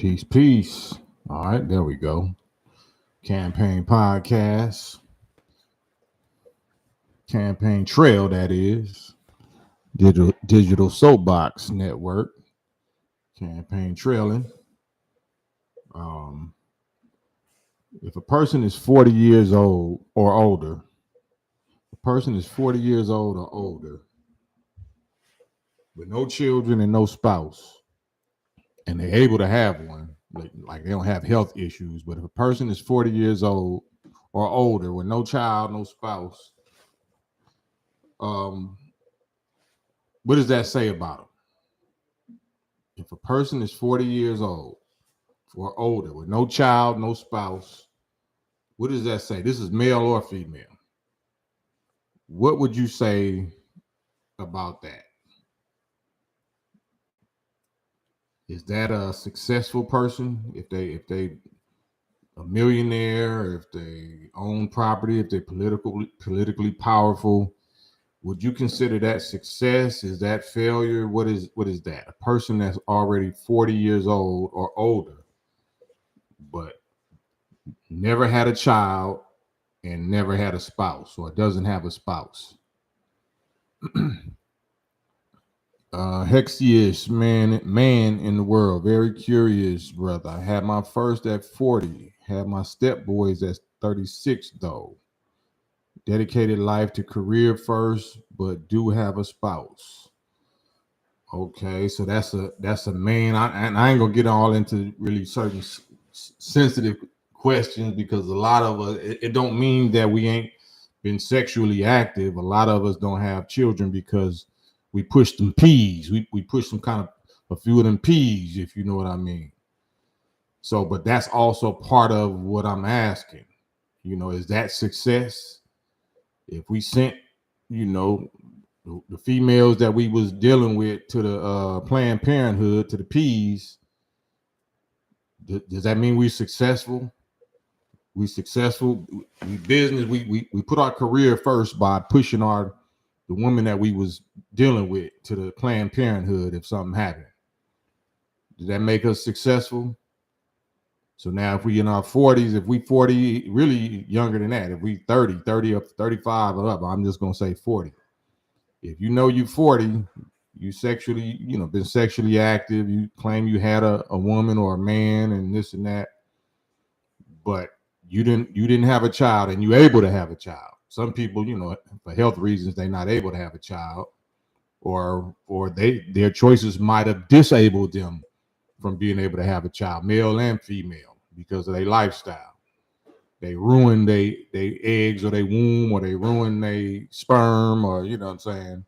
Peace, peace. All right, there we go. Campaign podcast, campaign trail, that is. Digital Soapbox Network, campaign trailing. Um, if a person is 40 years old or older, a person is 40 years old or older with no children and no spouse, and they're able to have one, like they don't have health issues, but if a person is 40 years old or older with no child, no spouse, um, what does that say about them? If a person is 40 years old or older with no child, no spouse, what does that say? This is male or female. What would you say about that? Is that a successful person? If they a millionaire, if they own property, if they're politically powerful, would you consider that success? Is that failure? What is that? A person that's already 40 years old or older, but never had a child and never had a spouse, or doesn't have a spouse. Hexiest man in the world. Very curious, brother. I had my first at 40. Had my step boys at 36, though. Dedicated life to career first, but do have a spouse. Okay, so that's a man. I ain't gonna get all into really certain sensitive questions, because a lot of us, it don't mean that we ain't been sexually active. A lot of us don't have children because we push them peas. We push some kind of a few of them peas, if you know what I mean. So, but that's also part of what I'm asking. Is that success? If we sent, the females that we was dealing with to the Planned Parenthood, to the peas, does that mean we're successful? We successful. We business. We put our career first by pushing the woman that we was dealing with to the Planned Parenthood if something happened. Did that make us successful? So now if we in our 40s, if we 40, really younger than that, if we 30 or 35 or up, I'm just gonna say 40. If you 40, you sexually, been sexually active, you claim you had a woman or a man and this and that, but you didn't have a child and you able to have a child. Some people, for health reasons, they're not able to have a child, or their choices might have disabled them from being able to have a child, male and female, because of their lifestyle. They ruin they eggs or they womb, or they ruin they sperm, or you know what I'm saying.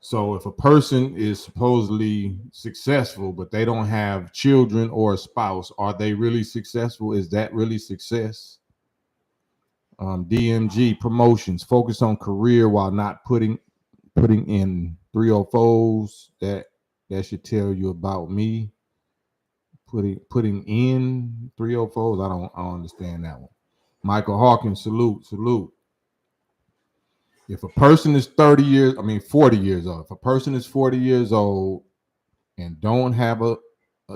So if a person is supposedly successful, but they don't have children or a spouse, are they really successful? Is that really success? DMG promotions, focus on career while not putting in 304s. That should tell you about me. Putting in 304s, I don't understand that one. Michael Hawkins, salute. If a person is 40 years old, if a person is 40 years old and don't have a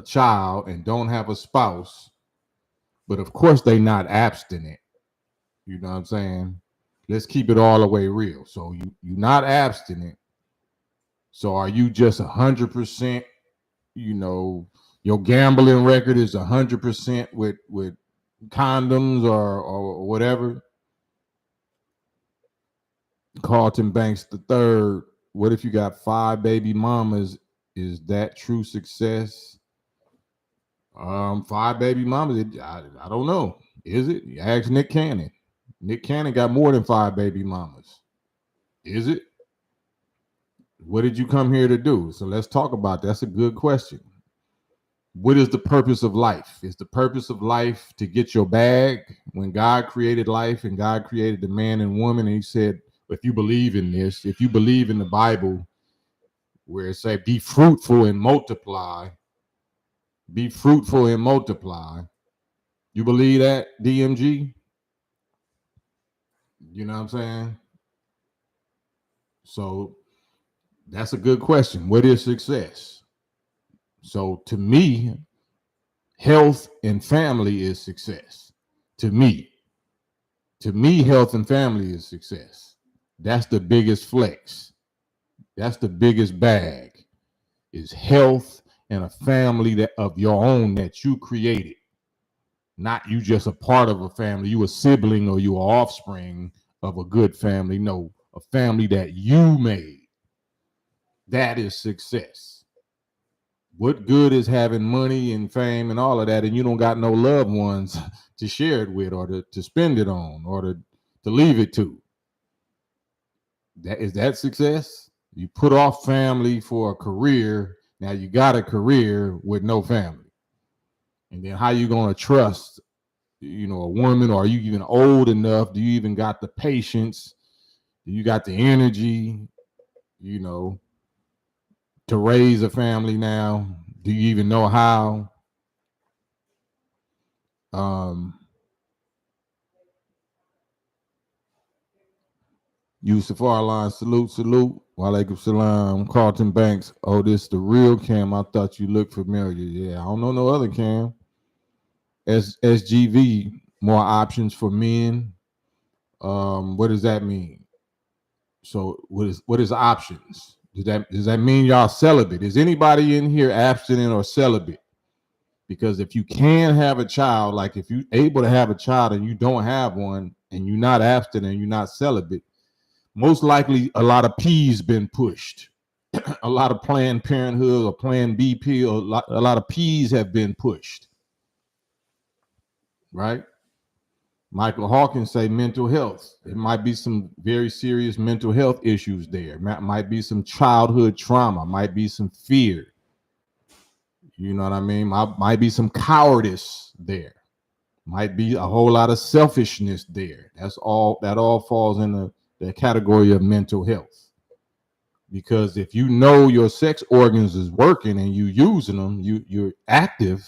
child and don't have a spouse, but of course they not abstinent, you know what I'm saying? Let's keep it all the way real. So you're not abstinent. So are you just 100%, your gambling record is 100% with condoms or whatever? Carlton Banks the third. What if you got 5 baby mamas? Is that true success? 5 baby mamas. I don't know. Is it? Ask Nick Cannon. Nick Cannon got more than 5 baby mamas. Is it? What did you come here to do? So let's talk about that. That's a good question. What is the purpose of life? Is the purpose of life to get your bag? When God created life and God created the man and woman, and he said, if you believe in this, if you believe in the Bible where it say be fruitful and multiply, you believe that, DMG? You know what I'm saying? So that's a good question. What is success? So to me, Health and family is success. To me, health and family is success. That's the biggest flex. That's the biggest bag, is health and a family that of your own that you created. Not you just a part of a family, you a sibling or you a offspring of a good family. No, a family that you made. That is success. What good is having money and fame and all of that, and you don't got no loved ones to share it with or to spend it on or to leave it to? That success? You put off family for a career. Now you got a career with no family. And then how you going to trust, a woman? Or are you even old enough? Do you even got the patience? Do you got the energy, to raise a family now? Do you even know how? Yusuf Arline, salute. Walaikum salam. Carlton Banks. Oh, this the real Cam. I thought you looked familiar. Yeah, I don't know no other Cam. SGV, more options for men. What does that mean? So what is options? Does that mean y'all celibate? Is anybody in here abstinent or celibate? Because if you can have a child, like if you're able to have a child and you don't have one, and you're not abstinent, you're not celibate, most likely a lot of P's been pushed. A lot of Planned Parenthood or Plan BP, or a lot of P's have been pushed. Right? Michael Hawkins say mental health. There might be some very serious mental health issues there. Might be some childhood trauma. Might be some fear. You know what I mean? Might be some cowardice there. Might be a whole lot of selfishness there. That all falls in the category of mental health. Because if you know your sex organs is working and you using them, you're active,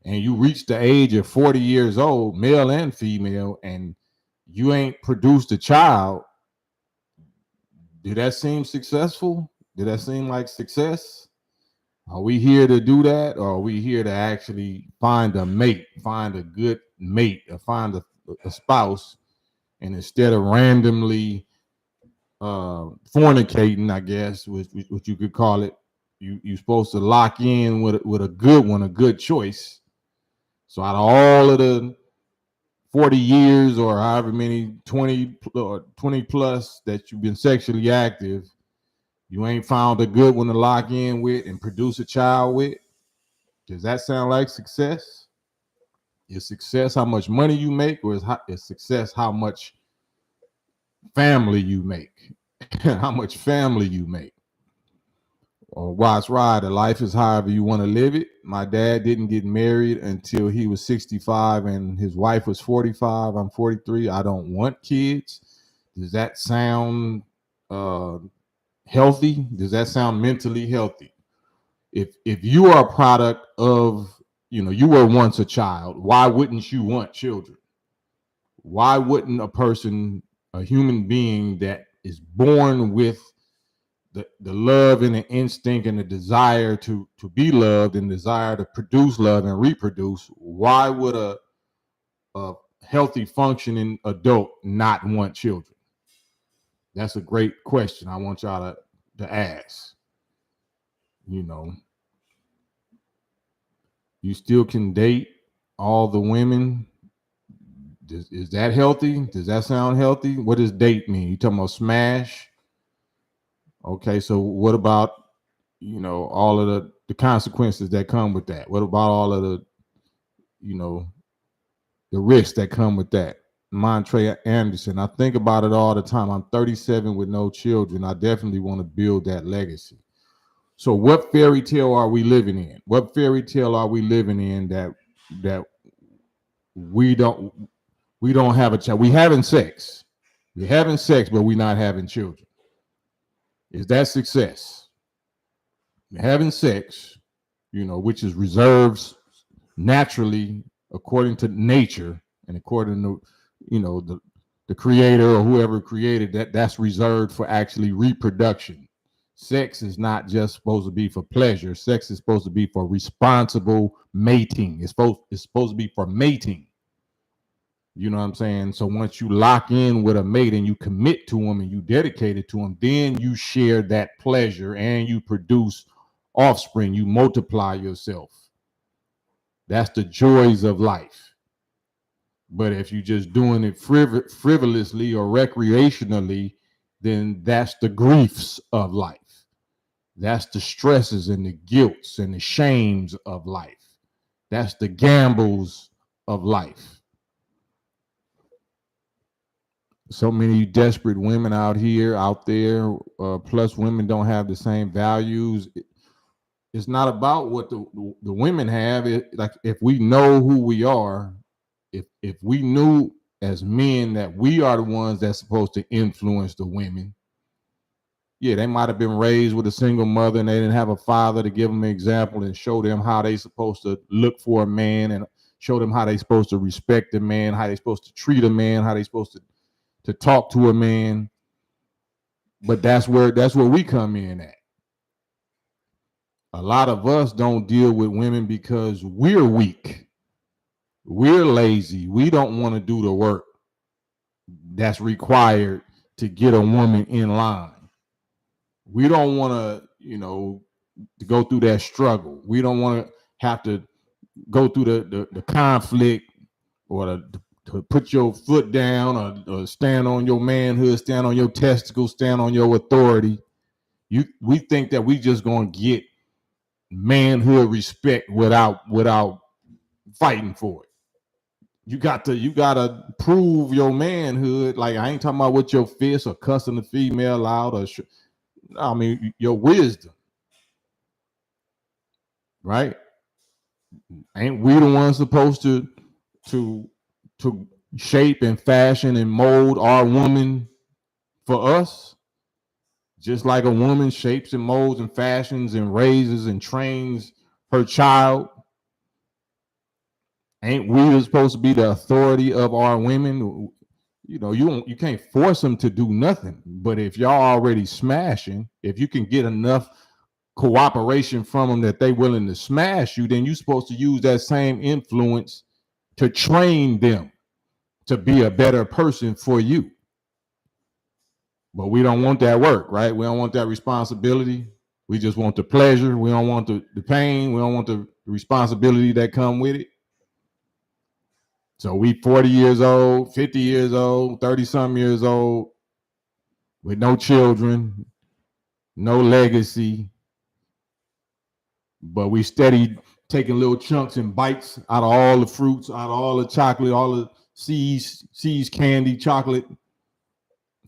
and you reach the age of 40 years old, male and female, and you ain't produced a child, did that seem successful? Did that seem like success? Are we here to do that, or are we here to actually find a mate, find a good mate, or find a spouse, and instead of randomly fornicating, I guess, what you could call it, you're supposed to lock in with a good one, a good choice. So out of all of the 40 years or however many, 20 plus that you've been sexually active, you ain't found a good one to lock in with and produce a child with? Does that sound like success? Is success how much money you make, or is success how much family you make? How much family you make? Or Watts Ryder, life is however you want to live it. My dad didn't get married until he was 65 and his wife was 45. I'm 43. I don't want kids. Does that sound healthy? Does that sound mentally healthy? If you are a product of, you were once a child, why wouldn't you want children? Why wouldn't a human being that is born with the love and the instinct and the desire to be loved and desire to produce love and reproduce, why would a healthy functioning adult not want children? That's a great question. I want y'all to ask. You still can date all the women. Is that healthy? Does that sound healthy? What does date mean? You talking about smash? Okay, so what about all of the consequences that come with that? What about all of the the risks that come with that? Montre Anderson, I think about it all the time. I'm 37 with no children. I definitely want to build that legacy. So what fairy tale are we living in? What fairy tale are we living in that we don't have a child? We having sex. We're having sex, but we're not having children. Is that success? We're having sex, which is reserved naturally according to nature and according to the creator or whoever created that's reserved for actually reproduction, Sex is not just supposed to be for pleasure. Sex is supposed to be for responsible mating. It's supposed to be for mating. You know what I'm saying? So once you lock in with a mate and you commit to them and you dedicate it to them, then you share that pleasure and you produce offspring. You multiply yourself. That's the joys of life. But if you're just doing it frivolously or recreationally, then that's the griefs of life. That's the stresses and the guilts and the shames of life. That's the gambles of life. So many desperate women out there, plus women don't have the same values. It's not about what the women have. Like if we know who we are, if we knew as men that we are the ones that's supposed to influence the women, yeah, they might have been raised with a single mother and they didn't have a father to give them an example and show them how they supposed to look for a man and show them how they supposed to respect a man, how they supposed to treat a man, how they supposed to talk to a man. But that's where we come in at. A lot of us don't deal with women because we're weak. We're lazy. We don't want to do the work that's required to get a woman in line. We don't want to, to go through that struggle. We don't want to have to go through the conflict or to put your foot down or stand on your manhood, stand on your testicles, stand on your authority. We think that we just gonna get manhood respect without fighting for it. You got to prove your manhood. Like I ain't talking about with your fists or cussing the female out or I mean your wisdom, right? Ain't we the ones supposed to shape and fashion and mold our woman for us? Just like a woman shapes and molds and fashions and raises and trains her child, ain't we supposed to be the authority of our women? You can't force them to do nothing. But if y'all already smashing, if you can get enough cooperation from them that they willing to smash you, then you're supposed to use that same influence to train them to be a better person for you. But we don't want that work, right? We don't want that responsibility. We just want the pleasure. We don't want the pain. We don't want the responsibility that come with it. So we 40 years old, 50 years old, 30-some years old, with no children, no legacy, but we steady taking little chunks and bites out of all the fruits, out of all the chocolate, all the seeds, candy, chocolate.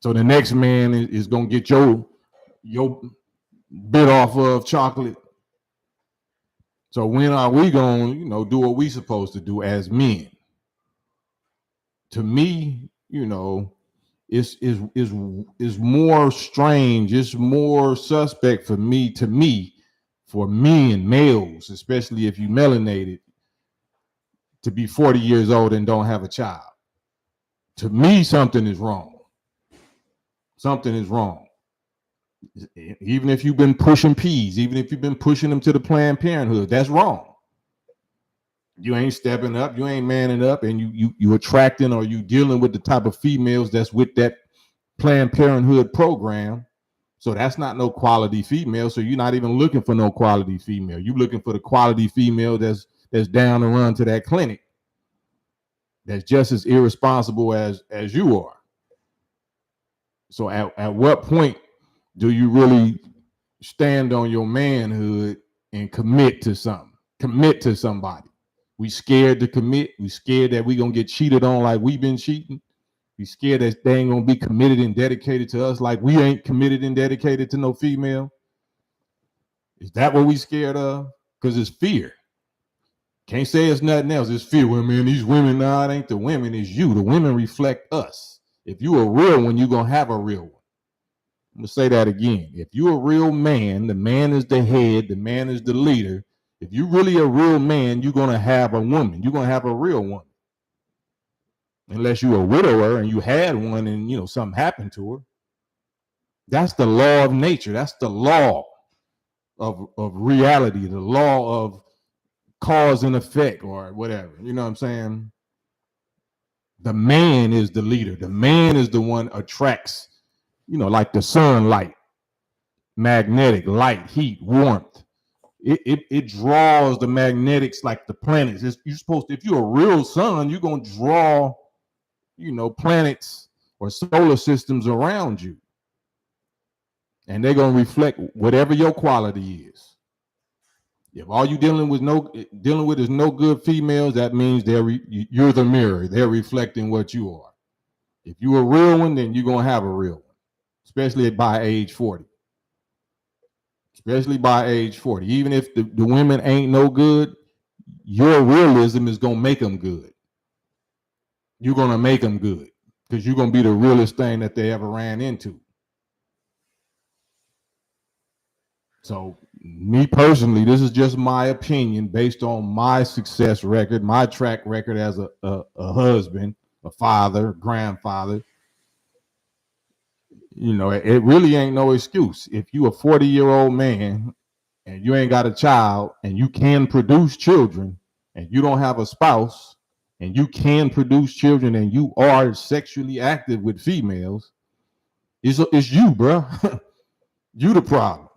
So the next man is gonna get your bit off of chocolate. So when are we gonna, do what we supposed to do as men? To me, is more strange. It's more suspect for me, for men, males, especially if you melanated, to be 40 years old and don't have a child. To me, something is wrong. Something is wrong. Even if you've been pushing peas, even if you've been pushing them to the Planned Parenthood, that's wrong. You ain't stepping up, you ain't manning up, and you attracting or you dealing with the type of females that's with that Planned Parenthood program. So that's not no quality female. So you're not even looking for no quality female. You're looking for the quality female that's down to run to that clinic, that's just as irresponsible as you are. So at what point do you really stand on your manhood and commit to something? Commit to somebody. We scared to commit. We scared that we gonna get cheated on like we've been cheating. We scared that they ain't gonna be committed and dedicated to us like we ain't committed and dedicated to no female. Is that what we scared of? Because it's fear. Can't say it's nothing else. It's fear. Well, man, these women, nah, it ain't the women, it's you. The women reflect us. If you a real one, you're gonna have a real one. I'm gonna say that again. If you're a real man, the man is the head, the man is the leader. If you're really a real man, you're gonna have a woman. You're gonna have a real one. Unless you're a widower and you had one and something happened to her. That's the law of nature. That's the law of reality, the law of cause and effect, or whatever. You know what I'm saying? The man is the leader. The man is the one attracts, like the sunlight, magnetic, light, heat, warmth. It draws the magnetics like the planets. You're supposed to, if you're a real sun, you're going to draw, planets or solar systems around you. And they're going to reflect whatever your quality is. If all you dealing with is no good females, that means you're the mirror. They're reflecting what you are. If you're a real one, then you're going to have a real one, especially by age 40. Especially by age 40. Even if the women ain't no good, your realism is going to make them good. You're going to make them good because you're going to be the realest thing that they ever ran into. So, me personally, this is just my opinion based on my success record, my track record as a husband, a father, grandfather. It really ain't no excuse. If you a 40-year-old man and you ain't got a child and you can produce children and you don't have a spouse and you can produce children and you are sexually active with females, it's you, bro. You the problem.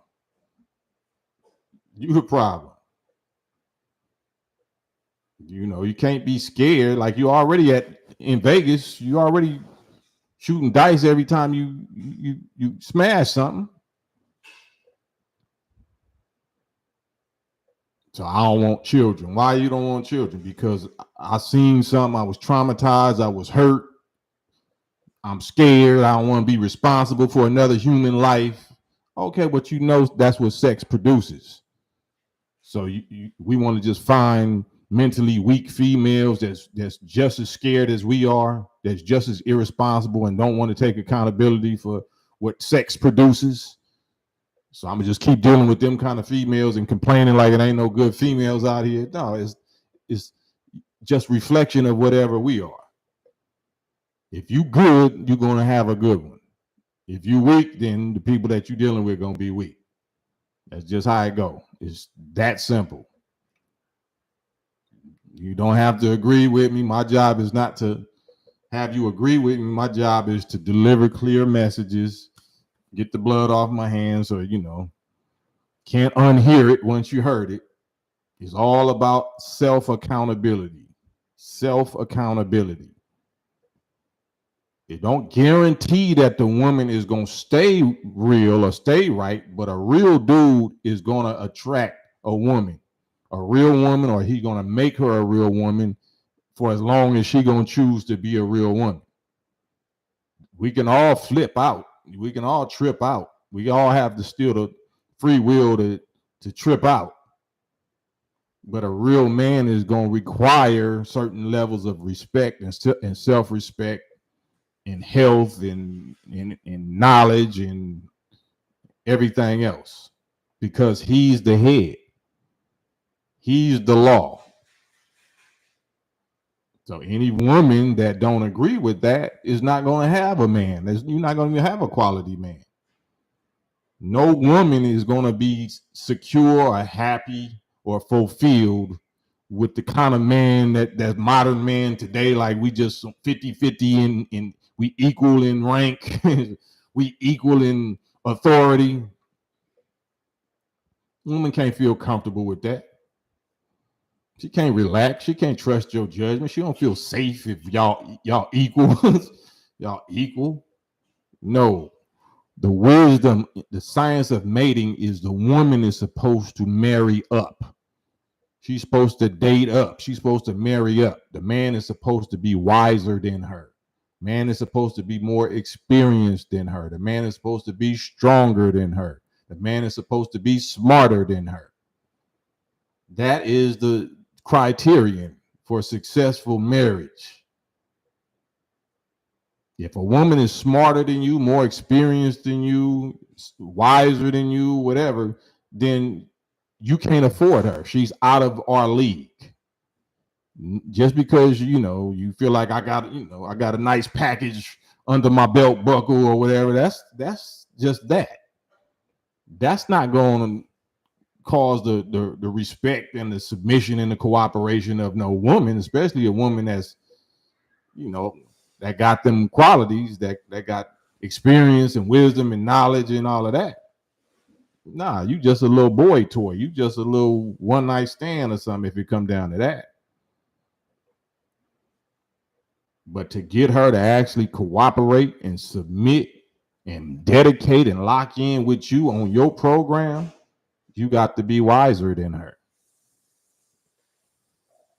You the problem. You can't be scared. Like you already in Vegas, you already shooting dice every time you smash something. So I don't want children. Why you don't want children? Because I seen something. I was traumatized. I was hurt. I'm scared. I don't want to be responsible for another human life. Okay, but that's what sex produces. So we want to just find mentally weak females that's just as scared as we are, that's just as irresponsible and don't want to take accountability for what sex produces. So I'm gonna just keep dealing with them kind of females and complaining like it ain't no good females out here. No, it's just reflection of whatever we are. If you good, you're gonna have a good one. If you weak, then the people that you're dealing with are gonna be weak. That's just how it go. It's that simple. You don't have to agree with me. My job is not to have you agree with me. My job is to deliver clear messages, get the blood off my hands, or can't unhear it once you heard it. It's all about self-accountability. Self-accountability. It don't guarantee that the woman is going to stay real or stay right, but a real dude is going to attract a woman, or he's going to make her a real woman for as long as she going to choose to be a real woman. We can all flip out. We can all trip out. We all have the free will to trip out. But a real man is going to require certain levels of respect and self-respect and health and knowledge and everything else, because he's the head. He's the law. So any woman that don't agree with that is not going to have a man. You're not going to have a quality man. No woman is going to be secure or happy or fulfilled with the kind of man that modern man today. Like we just 50-50 in we equal in rank, we equal in authority. Woman can't feel comfortable with that. She can't relax. She can't trust your judgment. She don't feel safe if y'all equal. Y'all equal. No. The wisdom, the science of mating is the woman is supposed to marry up. She's supposed to date up. She's supposed to marry up. The man is supposed to be wiser than her. Man is supposed to be more experienced than her. The man is supposed to be stronger than her. The man is supposed to be smarter than her. That is the criterion for successful marriage. If a woman is smarter than you, more experienced than you, wiser than you, whatever, then you can't afford her. She's out of our league. Just because you feel like I got a nice package under my belt buckle or whatever, that's just that. That's not going to cause the respect and the submission and the cooperation of no woman, especially a woman that's, that got them qualities, that got experience and wisdom and knowledge and all of that. Nah, you just a little boy toy. You just a little one night stand or something if it come down to that. But to get her to actually cooperate and submit and dedicate and lock in with you on your program, you got to be wiser than her.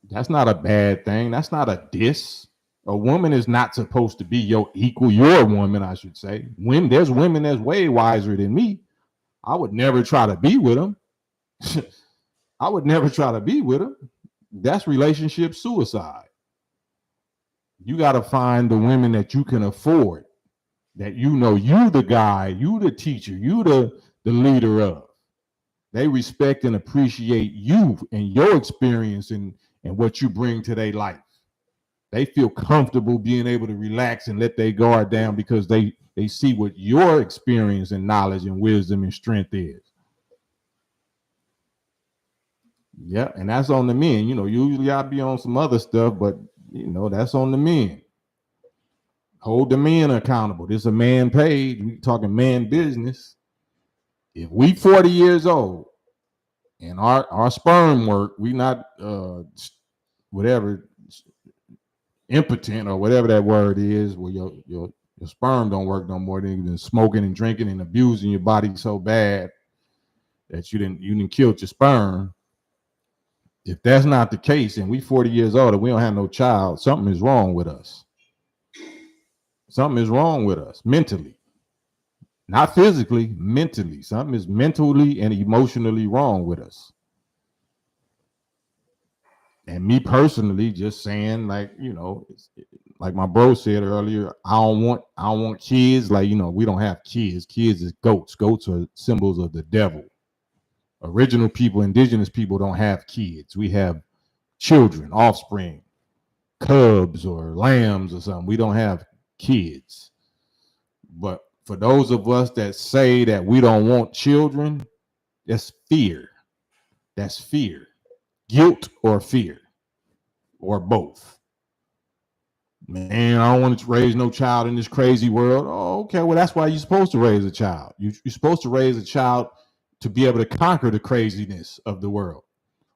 That's not a bad thing. That's not a diss. A woman is not supposed to be your equal. You're a woman, I should say. When there's women that's way wiser than me, I would never try to be with them. I would never try to be with them. That's relationship suicide. You got to find the women that you can afford, that you the guy, you the teacher, you the leader of. They respect and appreciate you and your experience and what you bring to their life. They feel comfortable being able to relax and let their guard down because they see what your experience and knowledge and wisdom and strength is. Yeah, and that's on the men. Usually I'll be on some other stuff, but that's on the men. Hold the men accountable. This is a man page. We talking man business. If we 40 years old and our sperm work, we not whatever impotent or whatever that word is, where your sperm don't work no more than smoking and drinking and abusing your body so bad that you didn't kill your sperm. If that's not the case and we 40 years old and we don't have no child, something is wrong with us. Something is wrong with us mentally. Not physically, mentally. Something is mentally and emotionally wrong with us. And me personally, just saying, like my bro said earlier, I don't want kids. Like, we don't have kids. Kids is goats. Goats are symbols of the devil. Original people, indigenous people don't have kids. We have children, offspring, cubs or lambs or something. We don't have kids. But for those of us that say that we don't want children, that's fear. That's fear. Guilt or fear. Or both. Man, I don't want to raise no child in this crazy world. Oh, okay. Well, that's why you're supposed to raise a child. You're supposed to raise a child to be able to conquer the craziness of the world.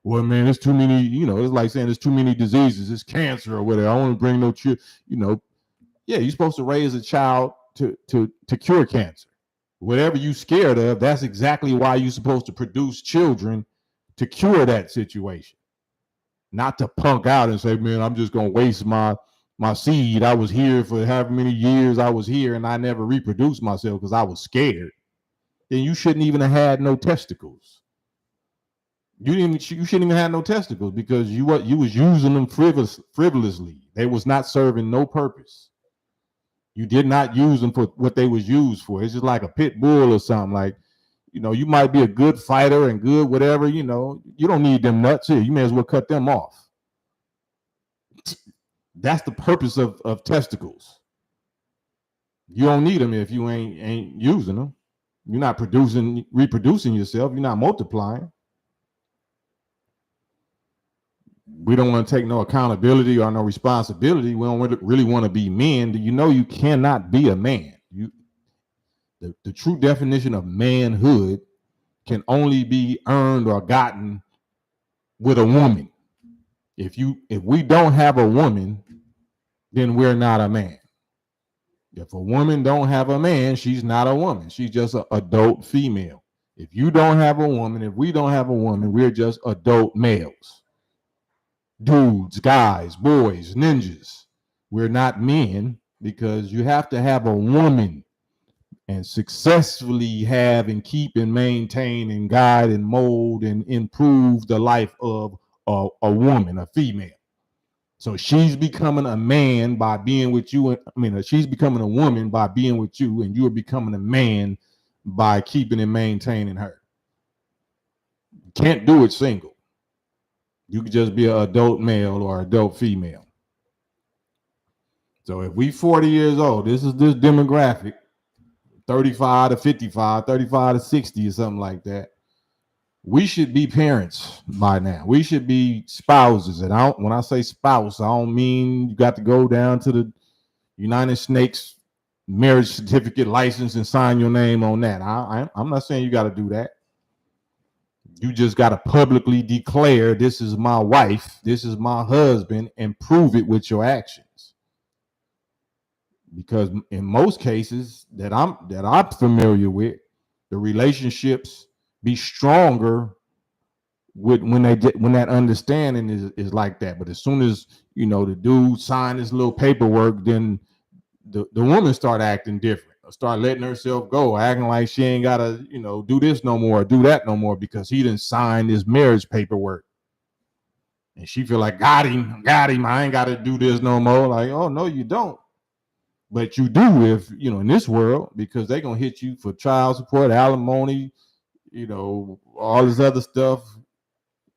Well, man, there's too many, it's like saying there's too many diseases. It's cancer or whatever. I don't want to bring no children, Yeah, you're supposed to raise a child to cure cancer. Whatever you're scared of, that's exactly why you're supposed to produce children to cure that situation. Not to punk out and say, man, I'm just going to waste my seed. I was here for however many years I was here and I never reproduced myself because I was scared. Then you shouldn't even have had no testicles. You shouldn't even have no testicles because you was using them frivolously. They was not serving no purpose. You did not use them for what they was used for. It's just like a pit bull or something. Like, you might be a good fighter and good whatever, you don't need them nuts here. You may as well cut them off. That's the purpose of testicles. You don't need them if you ain't using them. You're not reproducing yourself. You're not multiplying. We don't want to take no accountability or no responsibility. We don't really want to be men. You cannot be a man. The true definition of manhood can only be earned or gotten with a woman. If we don't have a woman, then we're not a man. If a woman don't have a man, she's not a woman. She's just an adult female. If you don't have a woman, if we don't have a woman, we're just adult males. Dudes, guys, boys, ninjas. We're not men because you have to have a woman and successfully have and keep and maintain and guide and mold and improve the life of a woman, a female. So she's becoming a man by being with you. She's becoming a woman by being with you, and you're becoming a man by keeping and maintaining her. You can't do it single. You could just be an adult male or adult female. So if we 40 years old, this is this demographic, 35 to 55, 35 to 60 or something like that. We should be parents by now. We should be spouses. And when I say spouse, I don't mean you got to go down to the United Snakes marriage certificate license and sign your name on that. I'm not saying you got to do that. You just got to publicly declare, this is my wife, this is my husband, and prove it with your actions. Because in most cases that I'm familiar with, the relationships be stronger when that understanding is like that. But as soon as the dude sign this little paperwork, then the woman start acting different, start letting herself go, acting like she ain't gotta do this no more, do that no more, because he didn't sign this marriage paperwork, and she feel like got him, I ain't gotta do this no more. Like, oh no, you don't. But you do if in this world, because they're gonna hit you for child support, alimony, all this other stuff.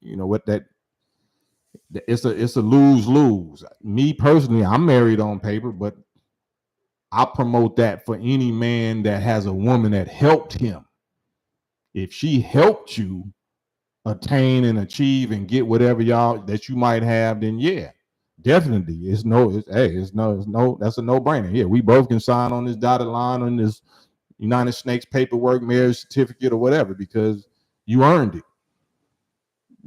What that it's a lose-lose. Me personally, I'm married on paper, but I promote that for any man that has a woman that helped him. If she helped you attain and achieve and get whatever y'all that you might have, then yeah, definitely that's a no-brainer. Yeah, we both can sign on this dotted line on this United Snakes paperwork, marriage certificate, or whatever, because you earned it.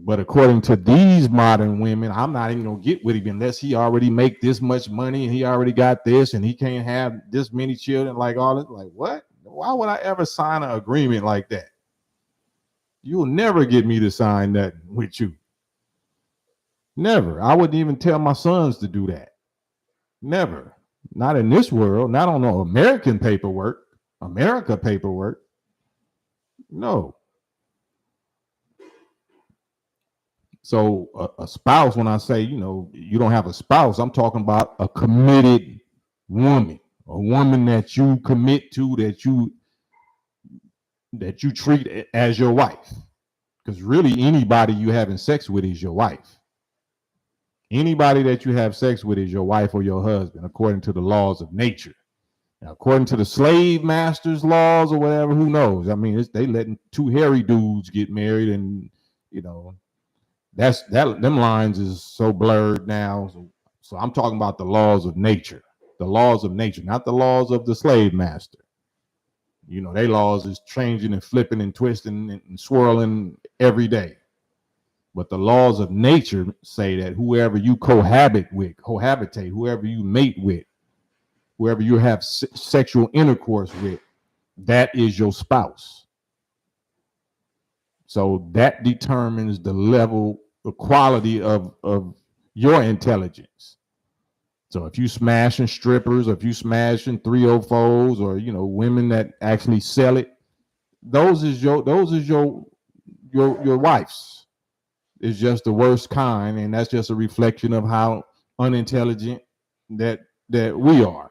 But according to these modern women, I'm not even gonna get with him unless he already make this much money and he already got this and he can't have this many children. Like all this, like what? Why would I ever sign an agreement like that? You'll never get me to sign that with you. Never. I wouldn't even tell my sons to do that. Never. Not in this world. Not on no American paperwork. America paperwork. No. So a spouse, when I say, you don't have a spouse, I'm talking about a committed woman, a woman that you commit to, that you treat as your wife. Because really anybody you having sex with is your wife. Anybody that you have sex with is your wife or your husband, according to the laws of nature. Now, according to the slave masters' laws or whatever, who knows? I mean, they letting two hairy dudes get married, and them lines is so blurred now. So I'm talking about the laws of nature, not the laws of the slave master. They laws is changing and flipping and twisting and swirling every day. But the laws of nature say that whoever you cohabitate, whoever you mate with, whoever you have sexual intercourse with, that is your spouse. So that determines the level, the quality of your intelligence. So if you smashing strippers, or if you smashing 304s, or women that actually sell it, those is your wife's. It's just the worst kind, and that's just a reflection of how unintelligent that we are.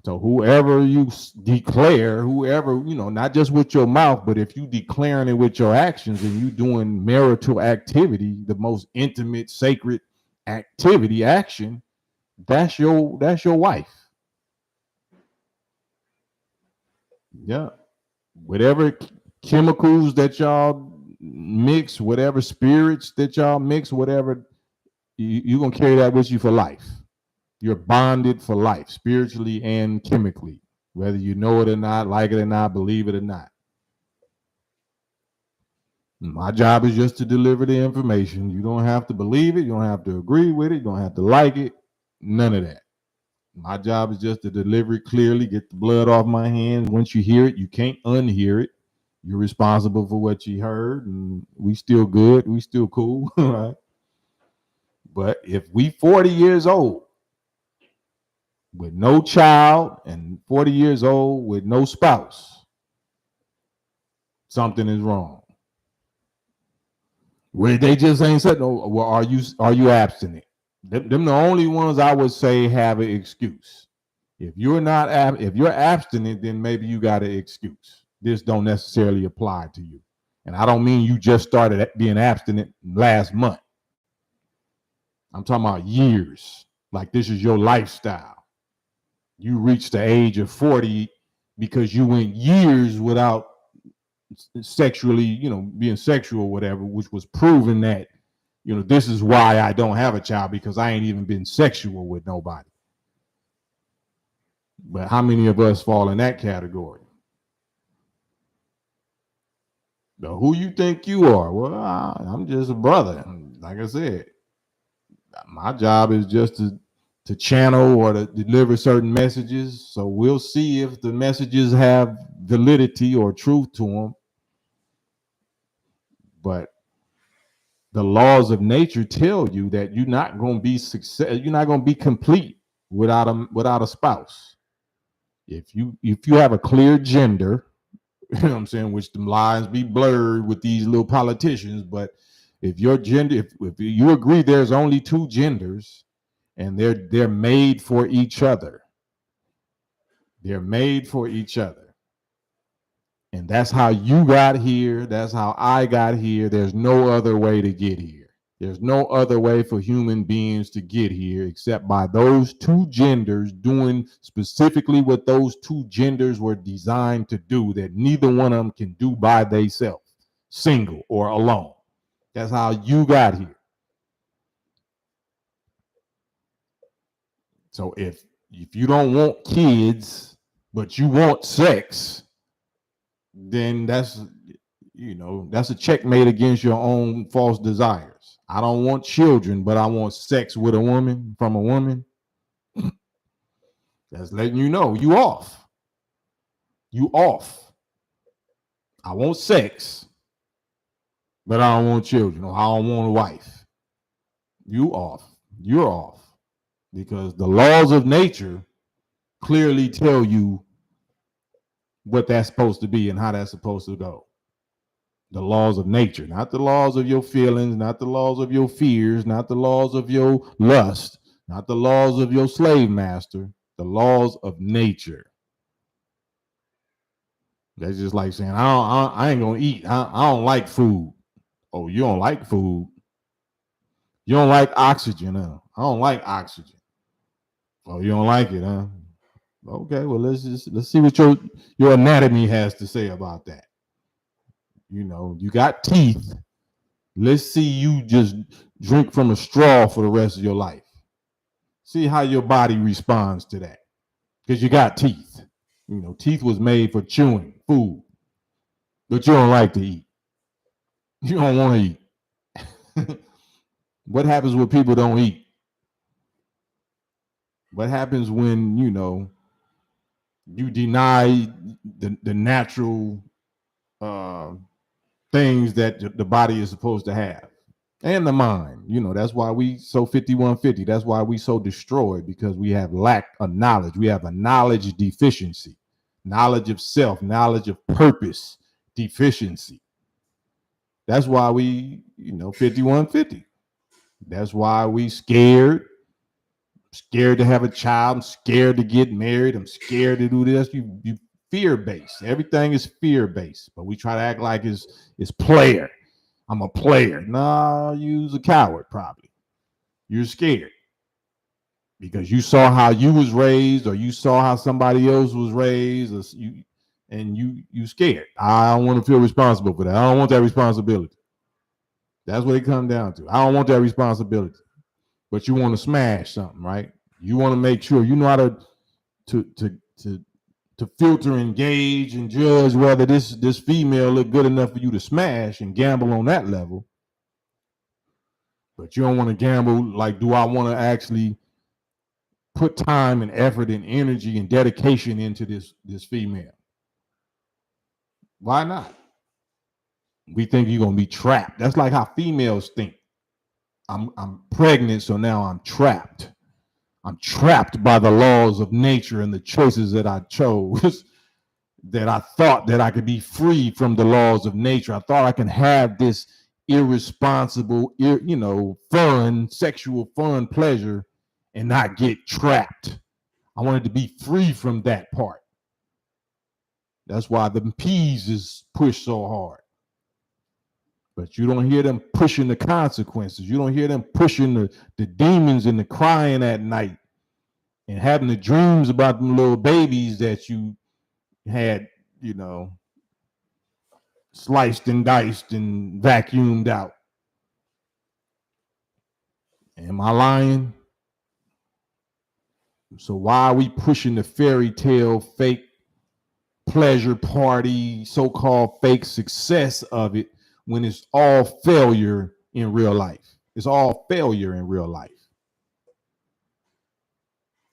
So whoever you declare, not just with your mouth, but if you declaring it with your actions and you doing marital activity, the most intimate, sacred action, that's your wife. Yeah. Whatever chemicals that y'all mix, whatever spirits that y'all mix, whatever, you're going to carry that with you for life. You're bonded for life, spiritually and chemically, whether you know it or not, like it or not, believe it or not. My job is just to deliver the information. You don't have to believe it. You don't have to agree with it. You don't have to like it. None of that. My job is just to deliver it clearly, get the blood off my hands. Once you hear it, you can't unhear it. You're responsible for what you heard, and we still good. We still cool, right? But if we 40 years old with no child and 40 years old with no spouse, something is wrong. Where they just ain't said, no, well, are you abstinent? Them the only ones I would say have an excuse. If you're abstinent, then maybe you got an excuse. This don't necessarily apply to you. And I don't mean you just started being abstinent last month. I'm talking about years. Like this is your lifestyle. You reached the age of 40 because you went years without sexually, being sexual or whatever, which was proven that, this is why I don't have a child, because I ain't even been sexual with nobody. But how many of us fall in that category? Now, who you think you are? Well, I'm just a brother. Like I said, my job is just to channel or to deliver certain messages. So we'll see if the messages have validity or truth to them. But the laws of nature tell you that you're not going to be success. You're not going to be complete without a spouse. If you have a clear gender, you know what I'm saying, which the lines be blurred with these little politicians, but if your gender, if you agree there's only two genders and they're made for each other, they're made for each other. And that's how you got here. That's how I got here. There's no other way to get here. There's no other way for human beings to get here except by those two genders doing specifically what those two genders were designed to do, that neither one of them can do by themselves, single or alone. That's how you got here. So if you don't want kids, but you want sex, then that's a checkmate against your own false desires. I don't want children, but I want sex with a woman, from a woman. That's letting you know you off. You off. I want sex, but I don't want children, or I don't want a wife. You off. You're off. Because the laws of nature clearly tell you what that's supposed to be and how that's supposed to go. The laws of nature, not the laws of your feelings, not the laws of your fears, not the laws of your lust, not the laws of your slave master, the laws of nature. That's just like saying, I ain't gonna eat. I don't like food. Oh, you don't like food? You don't like oxygen, huh? I don't like oxygen. Oh, you don't like it, huh? Okay, well let's see what your anatomy has to say about that. You got teeth. Let's see you just drink from a straw for the rest of your life. See how your body responds to that. Because you got teeth. Teeth was made for chewing food. But you don't like to eat. You don't want to eat. What happens when people don't eat? What happens when, you deny the natural things that the body is supposed to have? And the mind, that's why we so 5150. That's why we so destroyed, because we have lack of knowledge. We have a knowledge deficiency, knowledge of self, knowledge of purpose deficiency. That's why we, 5150. That's why we scared to have a child. I'm scared to get married. I'm scared to do this. You fear-based. Everything is fear-based, but we try to act like it's player. I'm a player. Nah, you's a coward, probably. You're scared because you saw how you was raised, or you saw how somebody else was raised, or you scared. I don't want to feel responsible for that. I don't want that responsibility. That's what it comes down to. I don't want that responsibility. But you want to smash something, right? You want to make sure you know how to filter and gauge and judge whether this female look good enough for you to smash and gamble on that level. But you don't want to gamble like, do I want to actually put time and effort and energy and dedication into this female? Why not? We think you're gonna be trapped. That's like how females think. I'm pregnant, so now I'm trapped. I'm trapped by the laws of nature and the choices that I chose. That I thought that I could be free from the laws of nature. I thought I could have this irresponsible, fun, sexual fun, pleasure, and not get trapped. I wanted to be free from that part. That's why the P's is pushed so hard. But you don't hear them pushing the consequences. You don't hear them pushing the demons and the crying at night and having the dreams about them little babies that you had, sliced and diced and vacuumed out. Am I lying? So why are we pushing the fairy tale, fake pleasure party, so-called fake success of it when it's all failure in real life? It's all failure in real life.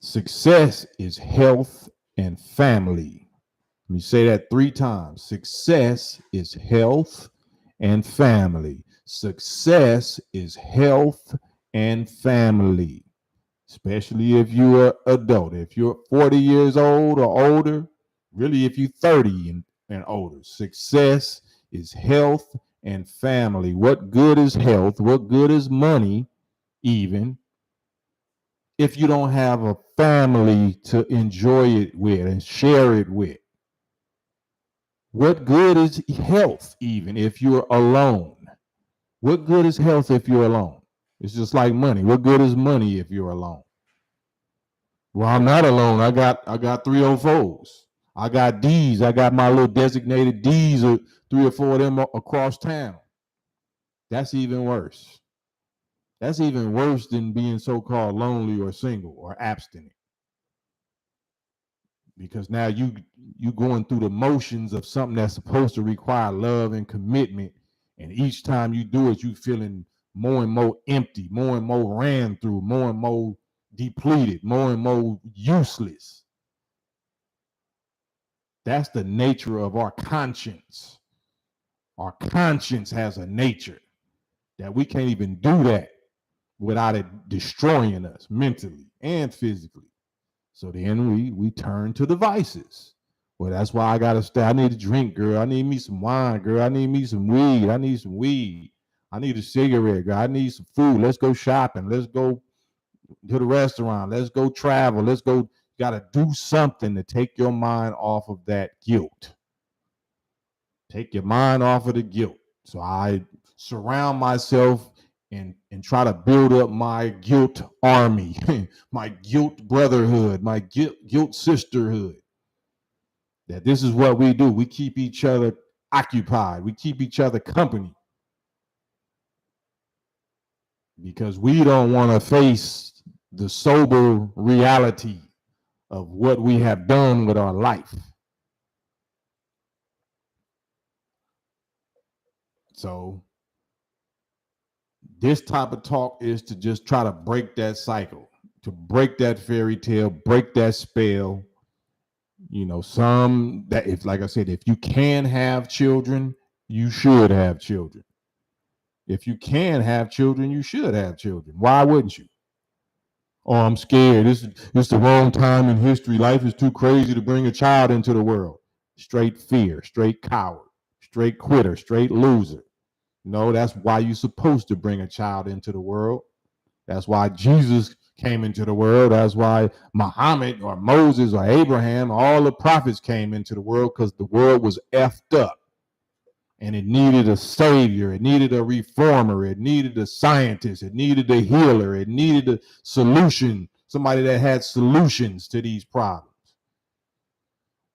Success is health and family. Let me say that 3 times. Success is health and family. Success is health and family. Especially if you're adult. If you're 40 years old or older, really if you're 30 and older, success is health and family. What good is health? What good is money even if you don't have a family to enjoy it with and share it with? What good is health even if you're alone? What good is health if you're alone? It's just like money. What good is money if you're alone? Well, I'm not alone. I got 304s. I got D's. I got my little designated D's, or 3 or 4 of them across town. That's even worse. That's even worse than being so-called lonely or single or abstinent. Because now you going through the motions of something that's supposed to require love and commitment, and each time you do it, you feeling more and more empty, more and more ran through, more and more depleted, more and more useless. That's the nature of our conscience. Our conscience has a nature that we can't even do that without it destroying us mentally and physically. So then we turn to the vices. Well, that's why I gotta stay. I need a drink, girl. I need me some wine, girl. I need me some weed. I need some weed. I need a cigarette, girl. I need some food. Let's go shopping. Let's go to the restaurant. Let's go travel. Let's go. You gotta do something to take your mind off of that guilt. Take your mind off of the guilt. So I surround myself and try to build up my guilt army, my guilt brotherhood, my guilt sisterhood. That this is what we do. We keep each other occupied. We keep each other company. Because we don't want to face the sober reality of what we have done with our life. So this type of talk is to just try to break that cycle, to break that fairy tale, break that spell. Some that, if, like I said, if you can have children, you should have children. If you can have children, you should have children. Why wouldn't you? Oh, I'm scared. This is the wrong time in history. Life is too crazy to bring a child into the world. Straight fear, straight coward, straight quitter, straight loser. No, that's why you're supposed to bring a child into the world. That's why Jesus came into the world. That's why Muhammad or Moses or Abraham, all the prophets came into the world, because the world was effed up. And it needed a savior. It needed a reformer. It needed a scientist. It needed a healer. It needed a solution. Somebody that had solutions to these problems.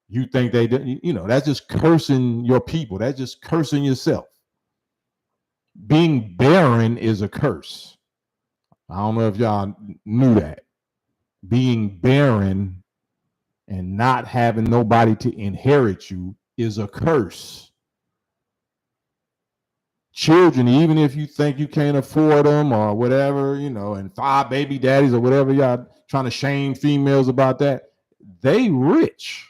You think they didn't, that's just cursing your people. That's just cursing yourself. Being barren is a curse. I don't know if y'all knew that. Being barren and not having nobody to inherit you is a curse. Children, even if you think you can't afford them or whatever, and 5 baby daddies or whatever, y'all trying to shame females about that, they rich.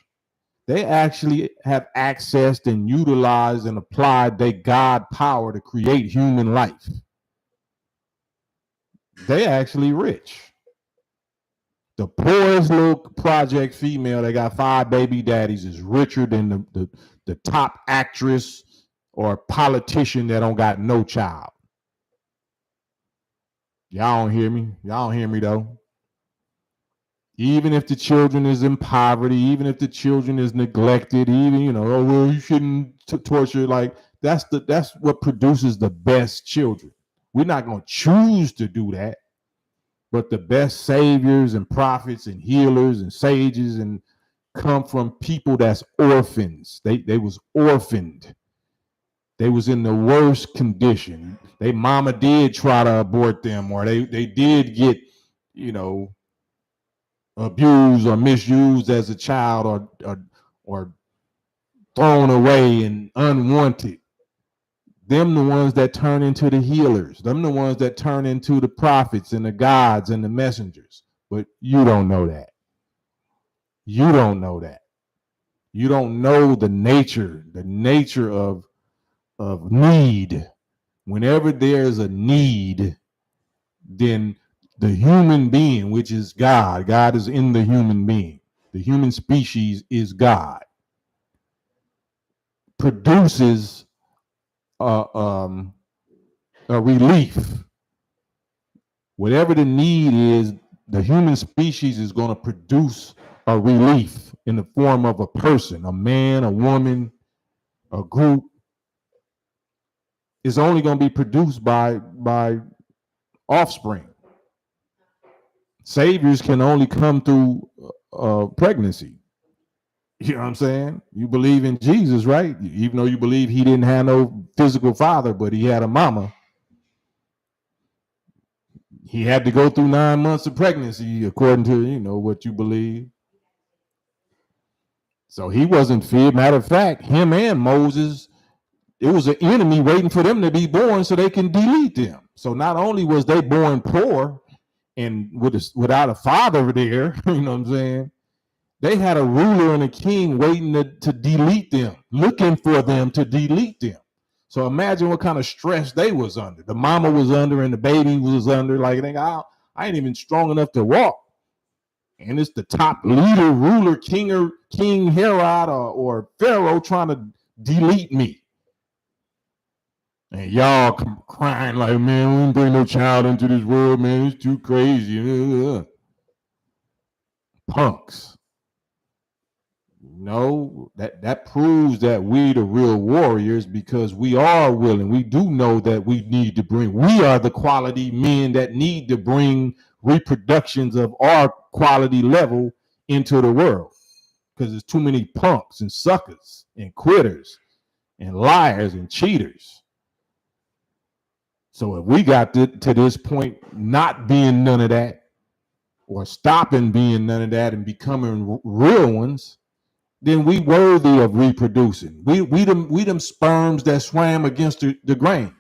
They actually have accessed and utilized and applied their God power to create human life. They actually rich. The poorest little project female that got 5 baby daddies is richer than the top actress or politician that don't got no child. Y'all don't hear me? Y'all don't hear me though? Even if the children is in poverty, even if the children is neglected, even, oh, well, you shouldn't torture. Like, that's what produces the best children. We're not going to choose to do that. But the best saviors and prophets and healers and sages and come from people that's orphans. They was orphaned. They was in the worst condition. They mama did try to abort them, or they did get, abused or misused as a child, or thrown away and unwanted. Them the ones that turn into the healers. Them the ones that turn into the prophets and the gods and the messengers. But you don't know that. You don't know that. You don't know the nature of need. Whenever there's a need, then the human being, which is God is in the human being. The human species is God. Produces a relief. Whatever the need is, the human species is going to produce a relief in the form of a person, a man, a woman, a group. It's only going to be produced by offspring. Saviors can only come through pregnancy. You know what I'm saying? You believe in Jesus, right? Even though you believe he didn't have no physical father, but he had a mama. He had to go through 9 months of pregnancy, according to, what you believe. So he wasn't feared. Matter of fact, him and Moses, it was an enemy waiting for them to be born so they can delete them. So not only was they born poor and without a father there, you know what I'm saying? They had a ruler and a king waiting to delete them, looking for them to delete them. So imagine what kind of stress they was under. The mama was under and the baby was under. Like, I ain't even strong enough to walk. And it's the top leader, ruler, King Herod or Pharaoh trying to delete me. And y'all crying like, man, we don't bring no child into this world, man. It's too crazy. Punks. No, that proves that we the real warriors, because we are willing. We do know that we are the quality men that need to bring reproductions of our quality level into the world, because there's too many punks and suckers and quitters and liars and cheaters. So if we got to this point not being none of that, or stopping being none of that and becoming real ones, then we worthy of reproducing. We them sperms that swam against the grain.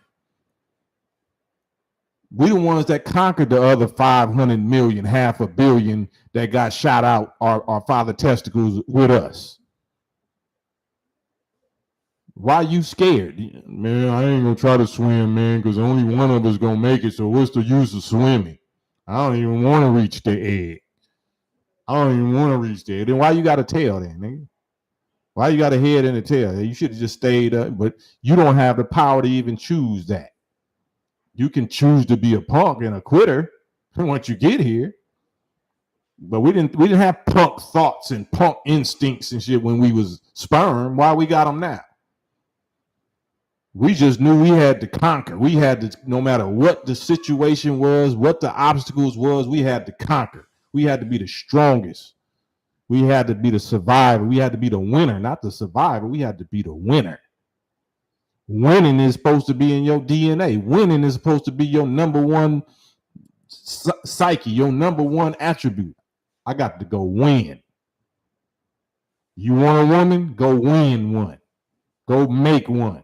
We the ones that conquered the other 500 million, 500 million that got shot out our father testicles with us. Why you scared? Man, I ain't gonna try to swim, man, because only one of us gonna make it. So what's the use of swimming? I don't even want to reach the egg. I don't even want to reach there. Then why you got a tail then, nigga? Why you got a head and a tail? You should have just stayed up, but you don't have the power to even choose that. You can choose to be a punk and a quitter once you get here. But we didn't have punk thoughts and punk instincts and shit when we was sperm. Why we got them now? We just knew we had to conquer. We had to, no matter what the situation was, what the obstacles was, we had to conquer. We had to be the strongest. We had to be the survivor. We had to be the winner, not the survivor. We had to be the winner. Winning is supposed to be in your DNA. Winning is supposed to be your number one psyche, your number one attribute. I got to go win. You want a woman? Go win one. Go make one.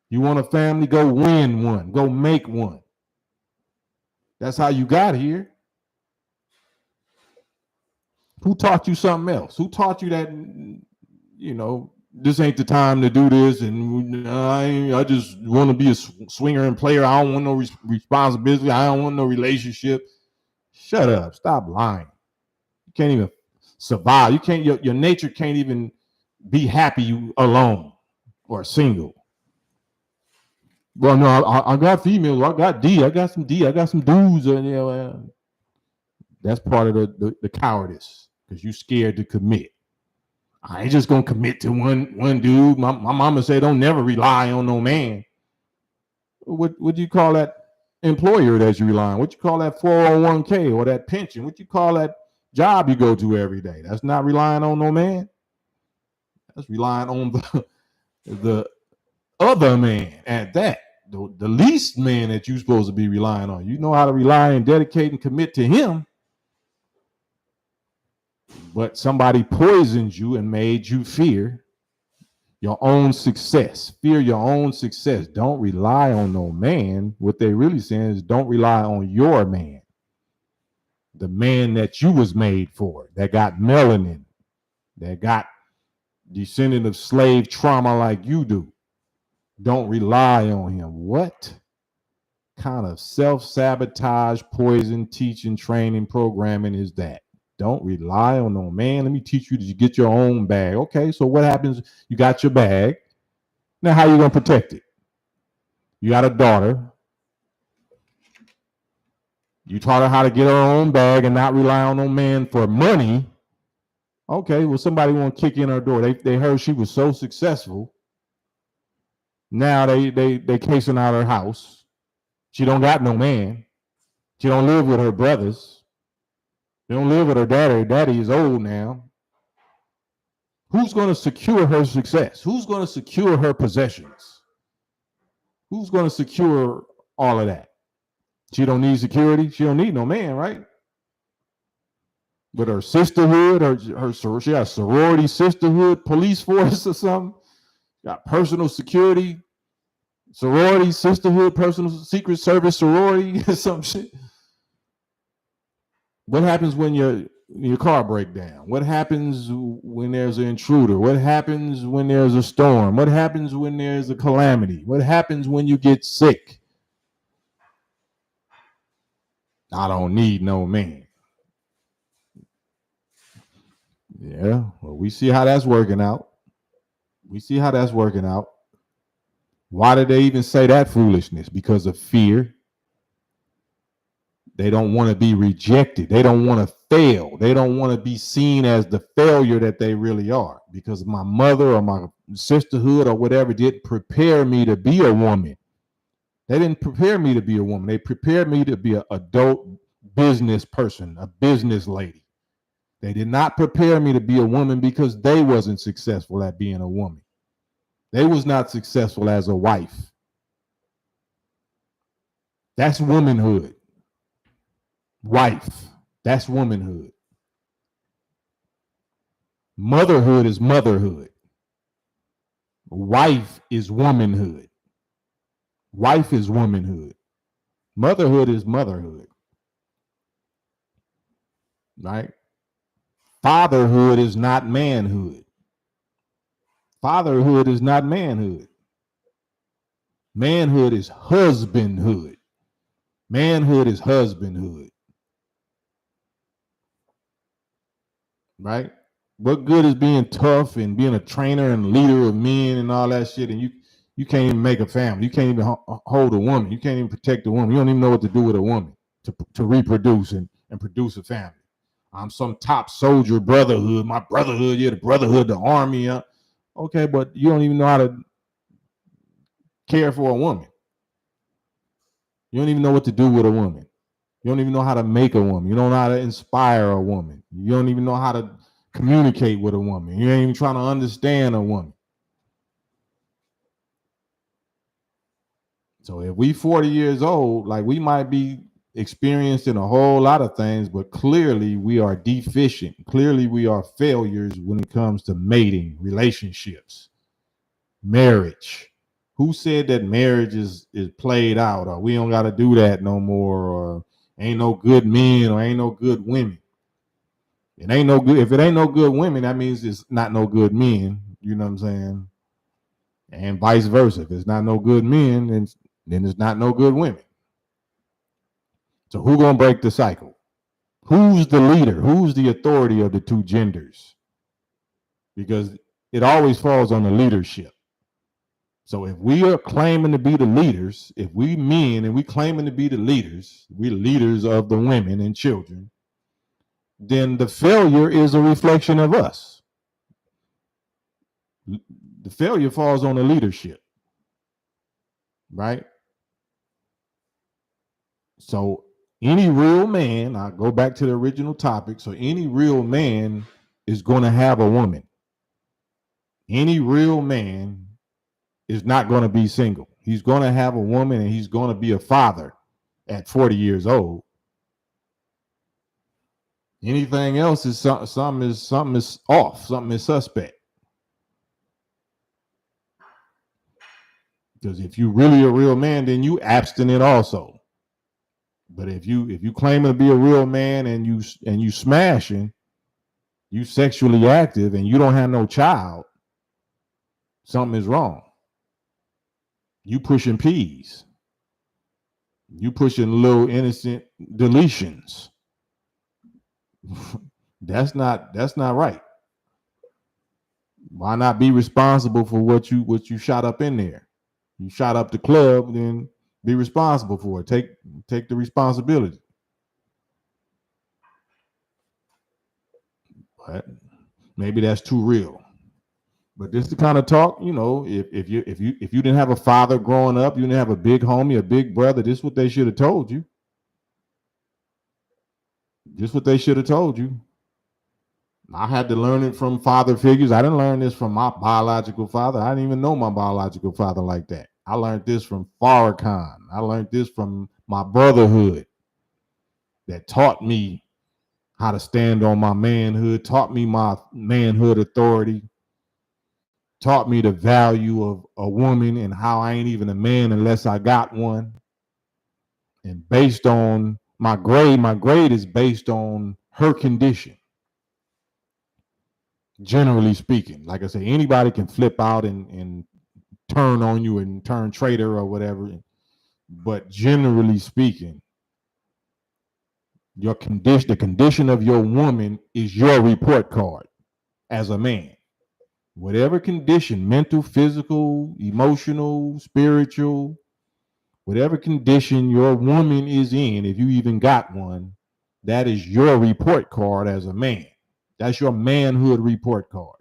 You want a family? Go win one. Go make one. That's how you got here. Who taught you something else? Who taught you that, this ain't the time to do this, and I just want to be a swinger and player. I don't want no responsibility. I don't want no relationship. Shut up. Stop lying. You can't even survive. You can't. Your nature can't even be happy alone or single. Well, no, I got females. I got D. I got some D. I got some dudes. That's part of the cowardice, because you scared to commit. I ain't just gonna commit to one dude. My mama said don't never rely on no man. What do you call that? employer that you rely on? What you call that 401k or that pension? What you call that job you go to every day? That's not relying on no man. That's relying on the other man at that. The least man that you're supposed to be relying on. You know how to rely and dedicate and commit to him, but somebody poisoned you and made you fear your own success. Fear your own success. Don't rely on no man. What they really saying is don't rely on your man. The man that you was made for, that got melanin, that got descendant of slave trauma like you do. Don't rely on him. What kind of self-sabotage, poison, teaching, training, programming is that? Don't rely on no man. Let me teach you to get your own bag. Okay, so what happens? You got your bag. Now, how you gonna protect it? You got a daughter. You taught her how to get her own bag and not rely on no man for money. Okay, well, somebody want to kick in her door. They heard she was so successful. Now they casing out her house. She don't got no man. She don't live with her brothers. She don't live with her daddy. Her daddy is old now. Who's going to secure her success? Who's going to secure her possessions? Who's going to secure all of that? She don't need security. She don't need no man, right? But her sisterhood, she got a sorority sisterhood, police force or something. Got personal security, sorority, sisterhood, personal secret service sorority, some shit. What happens when your car break down? What happens when there's an intruder? What happens when there's a storm? What happens when there's a calamity? What happens when you get sick? I don't need no man. Yeah, well, we see how that's working out. We see how that's working out. Why did they even say that foolishness? Because of fear. They don't want to be rejected. They don't want to fail. They don't want to be seen as the failure that they really are. Because my mother or my sisterhood or whatever didn't prepare me to be a woman. They didn't prepare me to be a woman. They prepared me to be an adult business person, a business lady. They did not prepare me to be a woman because they wasn't successful at being a woman. They was not successful as a wife. That's womanhood. Wife, that's womanhood. Motherhood is motherhood. Wife is womanhood. Wife is womanhood. Motherhood is motherhood. Right? Fatherhood is not manhood. Fatherhood is not manhood. Manhood is husbandhood. Manhood is husbandhood. Right? What good is being tough and being a trainer and leader of men and all that shit, and you can't even make a family. You can't even hold a woman. You can't even protect a woman. You don't even know what to do with a woman to reproduce and produce a family. I'm some top soldier brotherhood. My brotherhood, yeah, the brotherhood, the army. Okay, but you don't even know how to care for a woman. You don't even know what to do with a woman. You don't even know how to make a woman. You don't know how to inspire a woman. You don't even know how to communicate with a woman. You ain't even trying to understand a woman. So if we 40 years old, like we might be experiencing a whole lot of things, but clearly we are deficient. Clearly we are failures when it comes to mating, relationships, marriage. Who said that marriage is played out, or we don't got to do that no more, or ain't no good men or ain't no good women? It ain't no good. If it ain't no good women, that means it's not no good men. You know what I'm saying? And vice versa. If it's not no good men, then it's not no good women. So who gonna break the cycle? Who's the leader? Who's the authority of the two genders? Because it always falls on the leadership. So if we are claiming to be the leaders, if we men and we claiming to be the leaders, we're leaders of the women and children, then the failure is a reflection of us. The failure falls on the leadership, right? So any real man, I go back to the original topic. So any real man is going to have a woman. Any real man is not going to be single. He's going to have a woman, and he's going to be a father at 40 years old. Anything else is something is off, something is suspect. Because if you're really a real man, then you abstinent also. But if you claim to be a real man and you smashing, you sexually active, and you don't have no child, something is wrong. You pushing P's. You pushing little innocent deletions. That's not right. Why not be responsible for what you shot up in there? You shot up the club, then be responsible for it. Take the responsibility. But maybe that's too real. But this is the kind of talk, if you didn't have a father growing up, you didn't have a big homie, a big brother, this is what they should have told you. Just what they should have told you. I had to learn it from father figures. I didn't learn this from my biological father. I didn't even know my biological father like that. I learned this from Farrakhan. I learned this from my brotherhood that taught me how to stand on my manhood, taught me my manhood authority, taught me the value of a woman and how I ain't even a man unless I got one. And based on my grade is based on her condition. Generally speaking, like I say, anybody can flip out and turn on you and turn traitor or whatever. But generally speaking, the condition of your woman is your report card as a man. Whatever condition, mental, physical, emotional, spiritual, whatever condition your woman is in, if you even got one, that is your report card as a man. That's your manhood report card.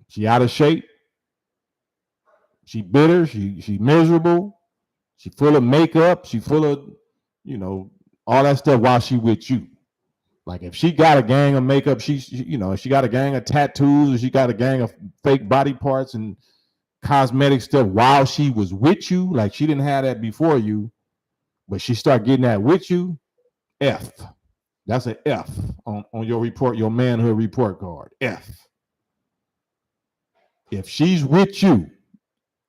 She out of shape. She bitter. She miserable. She full of makeup. She full of, all that stuff while she with you. Like if she got a gang of makeup, if she got a gang of tattoos, or she got a gang of fake body parts and cosmetic stuff while she was with you, like she didn't have that before you, but she start getting that with you, F. That's an F on your report, your manhood report card. F. If she's with you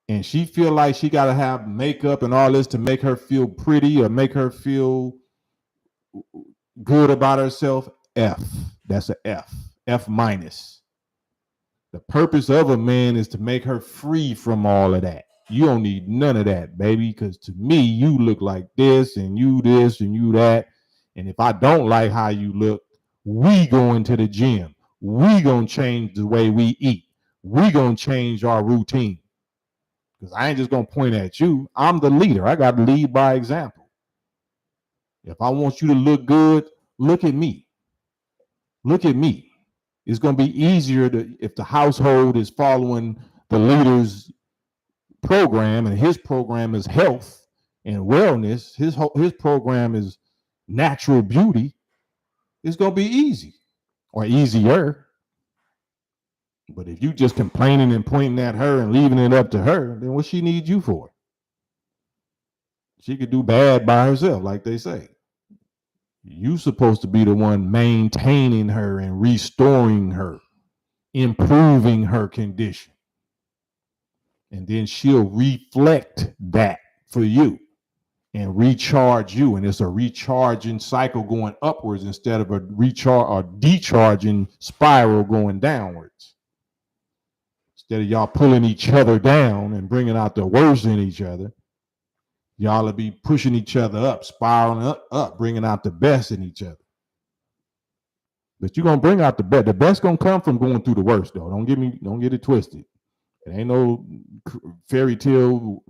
and she feel like she got to have makeup and all this to make her feel pretty or make her feel good about herself, F. That's an F. F minus. The purpose of a man is to make her free from all of that. You don't need none of that, baby, because to me, you look like this and you that. And if I don't like how you look, we going to the gym. We going to change the way we eat. We going to change our routine. Because I ain't just going to point at you. I'm the leader. I got to lead by example. If I want you to look good, look at me. Look at me. It's going to be easier if the household is following the leader's program, and his program is health and wellness. His program is natural beauty. It's going to be easy or easier. But if you just complaining and pointing at her and leaving it up to her, then what she needs you for? She could do bad by herself, like they say. You supposed to be the one maintaining her and restoring her, improving her condition. And then she'll reflect that for you and recharge you. And it's a recharging cycle going upwards instead of a recharge or decharging spiral going downwards. Instead of y'all pulling each other down and bringing out the worst in each other, y'all will be pushing each other up, spiraling up, bringing out the best in each other. But you're going to bring out the best. The best going to come from going through the worst, though. Don't get it twisted. It ain't no fairy tale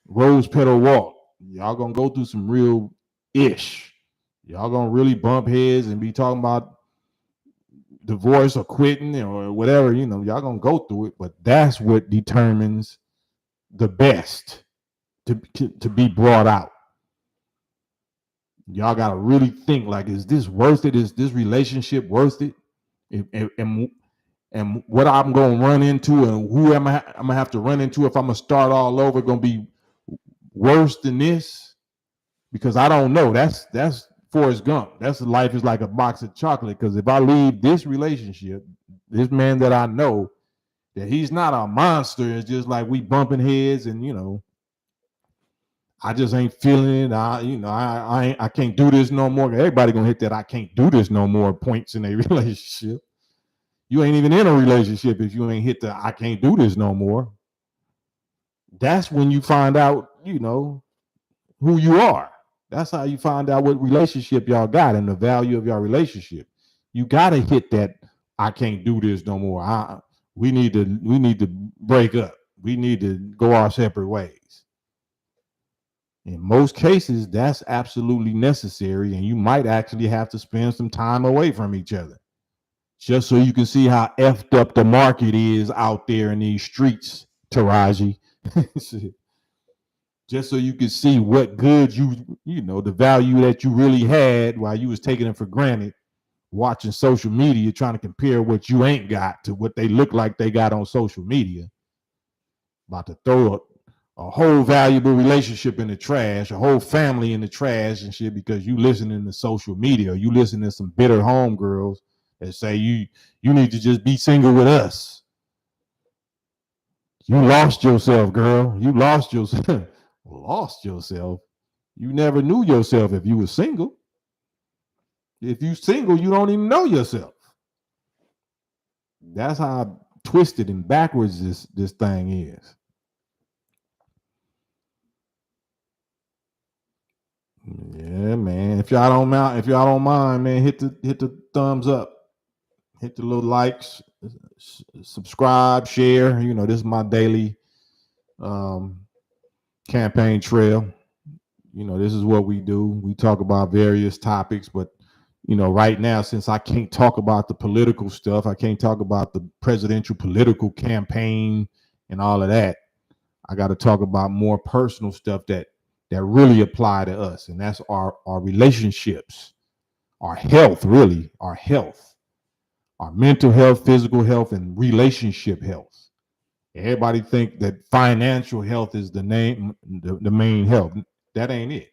rose petal walk. Y'all going to go through some real ish. Y'all going to really bump heads and be talking about divorce or quitting or whatever. Y'all going to go through it. But that's what determines the best. to be brought out. Y'all got to really think, like, is this worth it? Is this relationship worth it? And what I'm going to run into, and who I'm going to have to run into if I'm going to start all over, going to be worse than this? Because I don't know. That's Forrest Gump. That's life is like a box of chocolate. Because if I leave this relationship, this man that I know, that he's not a monster, it's just like we bumping heads, and I just ain't feeling it. I can't do this no more. Everybody gonna hit that I can't do this no more points in a relationship. You ain't even in a relationship if you ain't hit the I can't do this no more. That's when you find out, who you are. That's how you find out what relationship y'all got and the value of your relationship. You gotta hit that I can't do this no more. We need to break up. We need to go our separate ways. In most cases, that's absolutely necessary, and you might actually have to spend some time away from each other, just so you can see how effed up the market is out there in these streets, Taraji. Just so you can see what good the value that you really had while you was taking it for granted, watching social media, trying to compare what you ain't got to what they look like they got on social media. About to throw a whole valuable relationship in the trash, a whole family in the trash and shit, because you listening to social media, you listening to some bitter homegirls that say you need to just be single with us. You lost yourself, girl. You lost yourself. Lost yourself. You never knew yourself if you were single. If you single, you don't even know yourself. That's how twisted and backwards this thing is. Yeah, man. If y'all don't mind, man, hit the thumbs up, hit the little likes, subscribe, share. This is my daily campaign trail. This is what we do. We talk about various topics, but right now, since I can't talk about the political stuff, I can't talk about the presidential political campaign and all of that. I got to talk about more personal stuff that really apply to us, and that's our relationships, our health, really, our health, our mental health, physical health, and relationship health. Everybody think that financial health is the main health. That ain't it.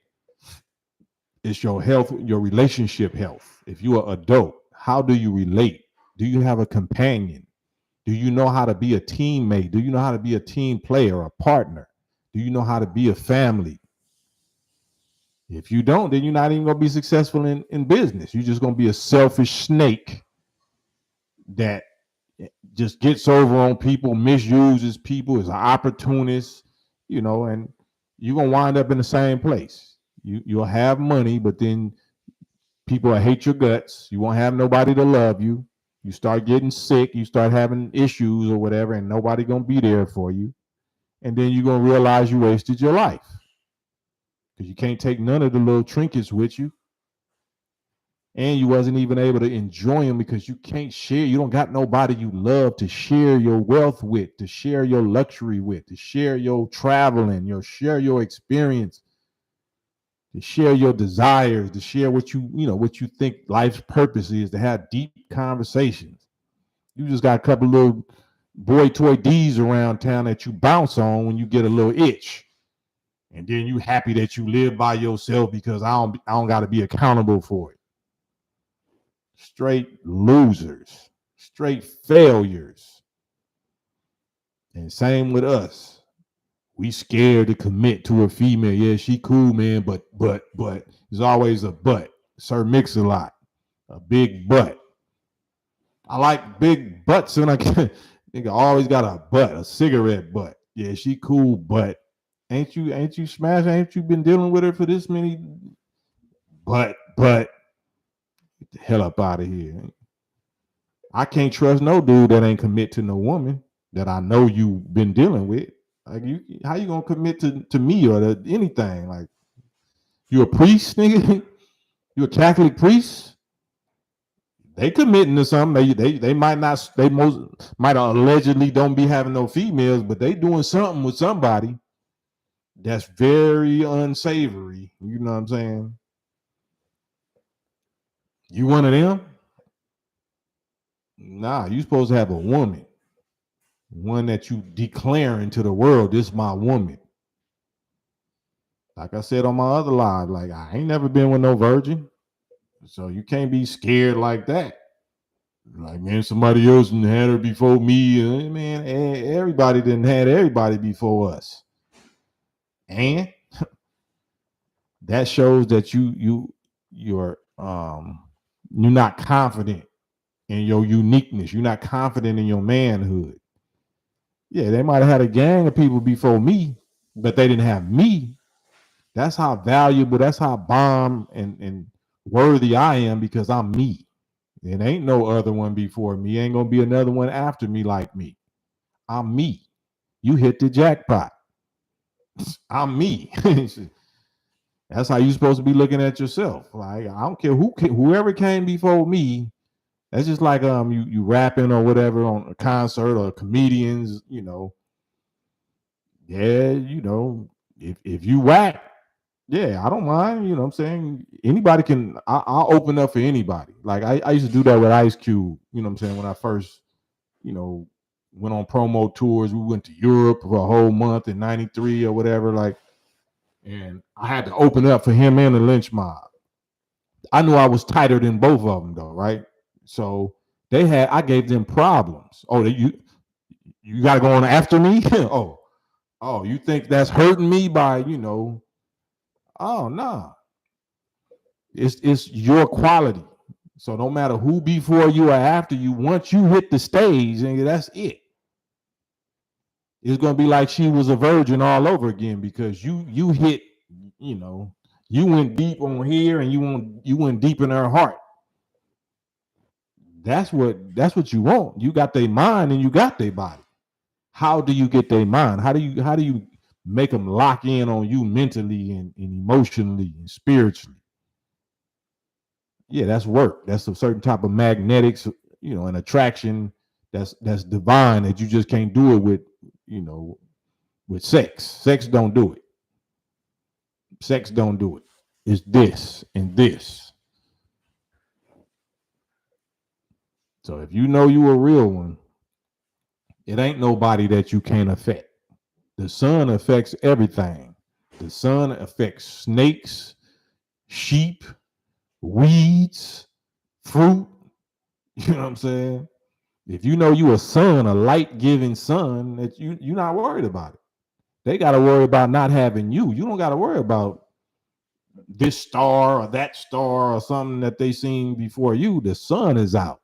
It's your health, your relationship health. If you're an adult, how do you relate? Do you have a companion? Do you know how to be a teammate? Do you know how to be a team player, a partner? Do you know how to be a family? If you don't, then you're not even going to be successful in business. You're just going to be a selfish snake that just gets over on people, misuses people, is an opportunist, and you're going to wind up in the same place. You'll have money, but then people will hate your guts. You won't have nobody to love you. You start getting sick. You start having issues or whatever, and nobody going to be there for you. And then you're going to realize you wasted your life because you can't take none of the little trinkets with you. And you wasn't even able to enjoy them because you can't share. You don't got nobody you love to share your wealth with, to share your luxury with, to share your traveling, share your experience, to share your desires, to share what you think life's purpose is, to have deep conversations. You just got a couple little boy toy D's around town that you bounce on when you get a little itch. And then you happy that you live by yourself because I don't got to be accountable for it. Straight losers, straight failures. And same with us. We scared to commit to a female. Yeah, she cool, man, but there's always a but. Sir Mix-a-Lot, a big butt. I like big butts, and I can nigga always got a butt, a cigarette butt. Yeah, she cool, but ain't you smashed? Ain't you been dealing with her for this many? But get the hell up out of here. I can't trust no dude that ain't commit to no woman that I know you've been dealing with. Like how you gonna commit to me or to anything? Like you a priest, nigga? You a Catholic priest? They committing to something. They might not. They might allegedly don't be having no females, but they doing something with somebody. that's very unsavory. You know what I'm saying? You one of them? Nah, you supposed to have a woman, one that you declaring to the world, this is my woman. Like I said on my other live, like I ain't never been with no virgin, so you can't be scared like that. Like, man, somebody else done had her before me. Man, everybody didn't had everybody before us, and that shows that you're not confident in your uniqueness. You're not confident in your manhood. Yeah, they might have had a gang of people before me, but they didn't have me. That's how valuable, that's how bomb and worthy I am, because I'm me. There ain't no other one before me. Ain't gonna be another one after me like me. I'm me. You hit the jackpot. I'm me. That's how you're supposed to be looking at yourself. Like, I don't care whoever came before me. That's just like you rapping or whatever on a concert, or comedians, Yeah, if you whack, yeah, I don't mind. You know what I'm saying? Anybody can, I'll open up for anybody. Like I used to do that with Ice Cube, you know what I'm saying? When I first, you know, went on promo tours, we went to Europe for a whole month in 93 or whatever. Like, and I had to open up for him and the Lynch Mob. I knew I was tighter than both of them though, right? So I gave them problems. Oh, you got to go on after me? Oh, you think that's hurting me by, oh, no. It's your quality. So no matter who before you or after you, once you hit the stage, and that's it. It's gonna be like she was a virgin all over again, because you hit, you went deep on here, and you went deep in her heart. That's what you want. You got their mind and you got their body. How do you get their mind? How do you make them lock in on you mentally and emotionally and spiritually? Yeah, that's work. That's a certain type of magnetics, an attraction that's divine, that you just can't do it you know, with sex. Sex don't do it. Sex don't do it. It's this and this. So if you know you a real one, it ain't nobody that you can't affect. The sun affects everything. The sun affects snakes, sheep, weeds, fruit. You know what I'm saying? If you know you a sun, a light-giving sun, that you're not worried about it. They got to worry about not having you. You don't got to worry about this star or that star or something that they seen before you. The sun is out.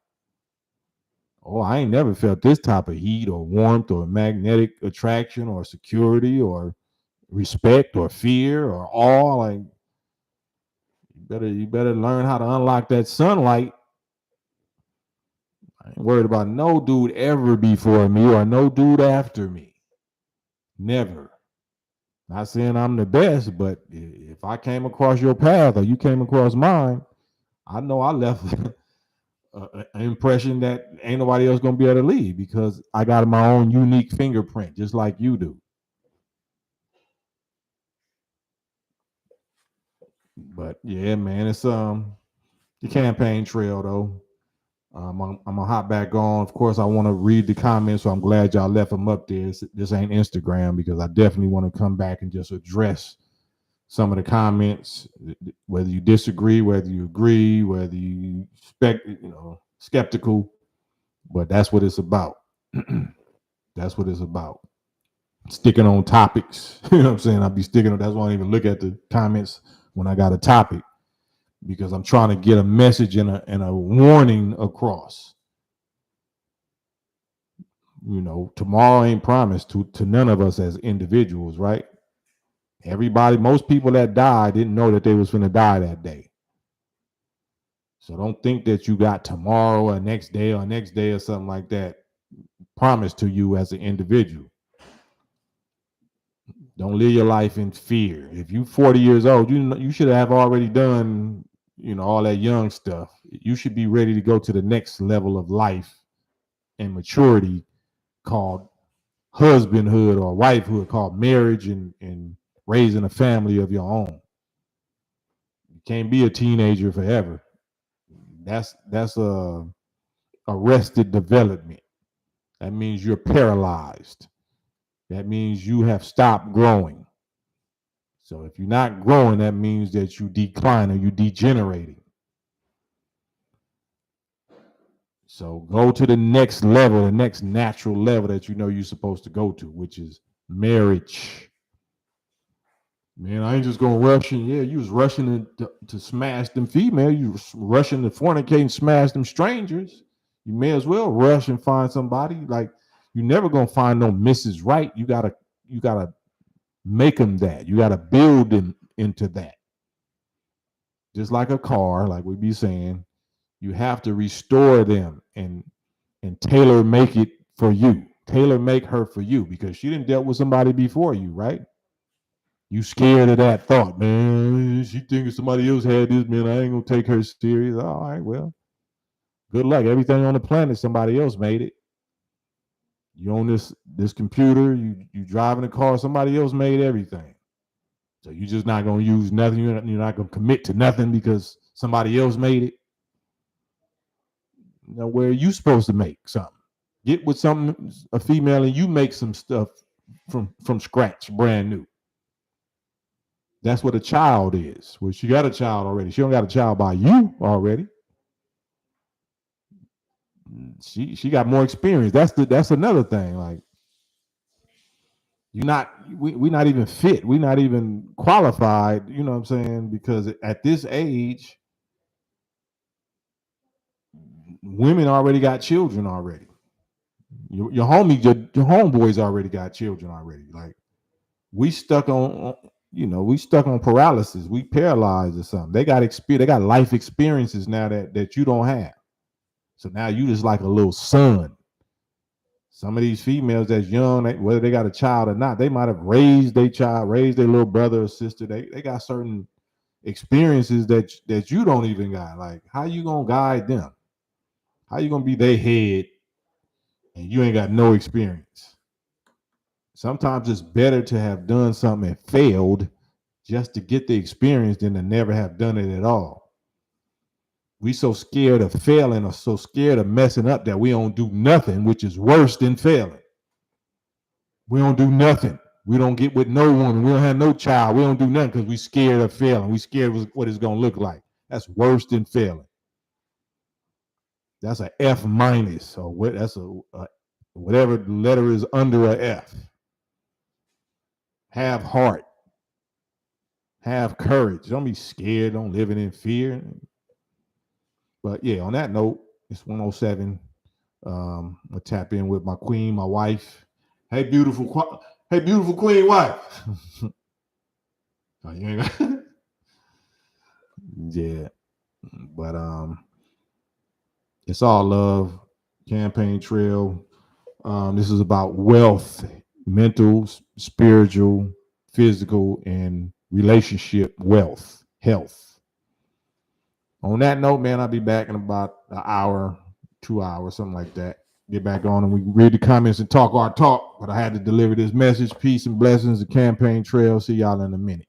Oh, I ain't never felt this type of heat or warmth or magnetic attraction or security or respect or fear or awe. Like, you better learn how to unlock that sunlight. I ain't worried about no dude ever before me or no dude after me. Never. Not saying I'm the best, but if I came across your path or you came across mine, I know I left an impression that ain't nobody else gonna be able to leave, because I got my own unique fingerprint, just like you do. But yeah, man, it's the campaign trail though. I'm gonna hop back on. Of course, I want to read the comments, so I'm glad y'all left them up there. This ain't Instagram, because I definitely want to come back and just address some of the comments, whether you disagree, whether you agree, whether you skeptical, but that's what it's about. That's what it's about. Sticking on topics. You know what I'm saying? I'll be sticking on. That's why I don't even look at the comments when I got a topic, because I'm trying to get a message and a warning across. Tomorrow ain't promised to none of us as individuals, right? Everybody, most people that died didn't know that they was going to die that day. So don't think that you got tomorrow or next day or something like that promised to you as an individual. Don't live your life in fear. If you 40 years old, you should have already done, all that young stuff. You should be ready to go to the next level of life and maturity, called husbandhood or wifehood, called marriage and raising a family of your own. You can't be a teenager forever. That's a arrested development. That means you're paralyzed. That means you have stopped growing. So if you're not growing, that means that you decline or you degenerating. So go to the next level, the next natural level that you know you're supposed to go to, which is marriage. Man, I ain't just gonna rush in. Yeah, you was rushing to smash them female. You was rushing to fornicate and smash them strangers. You may as well rush and find somebody. Like, you never gonna find no Mrs. Right. You gotta make them that. You gotta build them into that. Just like a car, like we be saying, you have to restore them and tailor make it for you. Tailor make her for you because she didn't dealt with somebody before you, right? You scared of that thought, man. She thinking somebody else had this, man. I ain't gonna take her serious. All right, well, good luck. Everything on the planet, somebody else made it. You own this computer. You driving a car. Somebody else made everything. So you're just not gonna use nothing. You're not gonna commit to nothing because somebody else made it. You know, where are you supposed to make something? Get with a female, and you make some stuff from scratch, brand new. That's what a child is. Well, she got a child already. She don't got a child by you already. She got more experience. That's another thing. Like, we're not even fit. We're not even qualified. You know what I'm saying? Because at this age, women already got children already. Your homeboys already got children already. Like, we stuck on paralysis. We paralyzed or something. They got life experiences now that you don't have. So now you just like a little son. Some of these females that's young, whether they got a child or not, they might have raised their child, raised their little brother or sister. They got certain experiences that you don't even got. Like, how you gonna guide them? How you gonna be their head and you ain't got no experience? Sometimes it's better to have done something and failed just to get the experience than to never have done it at all. We so scared of failing or so scared of messing up that we don't do nothing, which is worse than failing. We don't do nothing. We don't get with no woman. We don't have no child. We don't do nothing because we scared of failing. We scared of what it's going to look like. That's worse than failing. That's a F minus, or what? That's a whatever letter is under a F. Have heart. Have courage. Don't be scared. Don't live in fear. But yeah, on that note, it's 107. I'll tap in with my queen, my wife. Hey, beautiful queen wife. Oh, you ain't yeah. But it's all love. Campaign trail. This is about wealth, mental, spiritual, physical, and relationship wealth, health. On that note, man, I'll be back in about an hour, 2 hours, something like that. Get back on and we read the comments and talk our talk. But I had to deliver this message. Peace and blessings. The campaign trail. See y'all in a minute.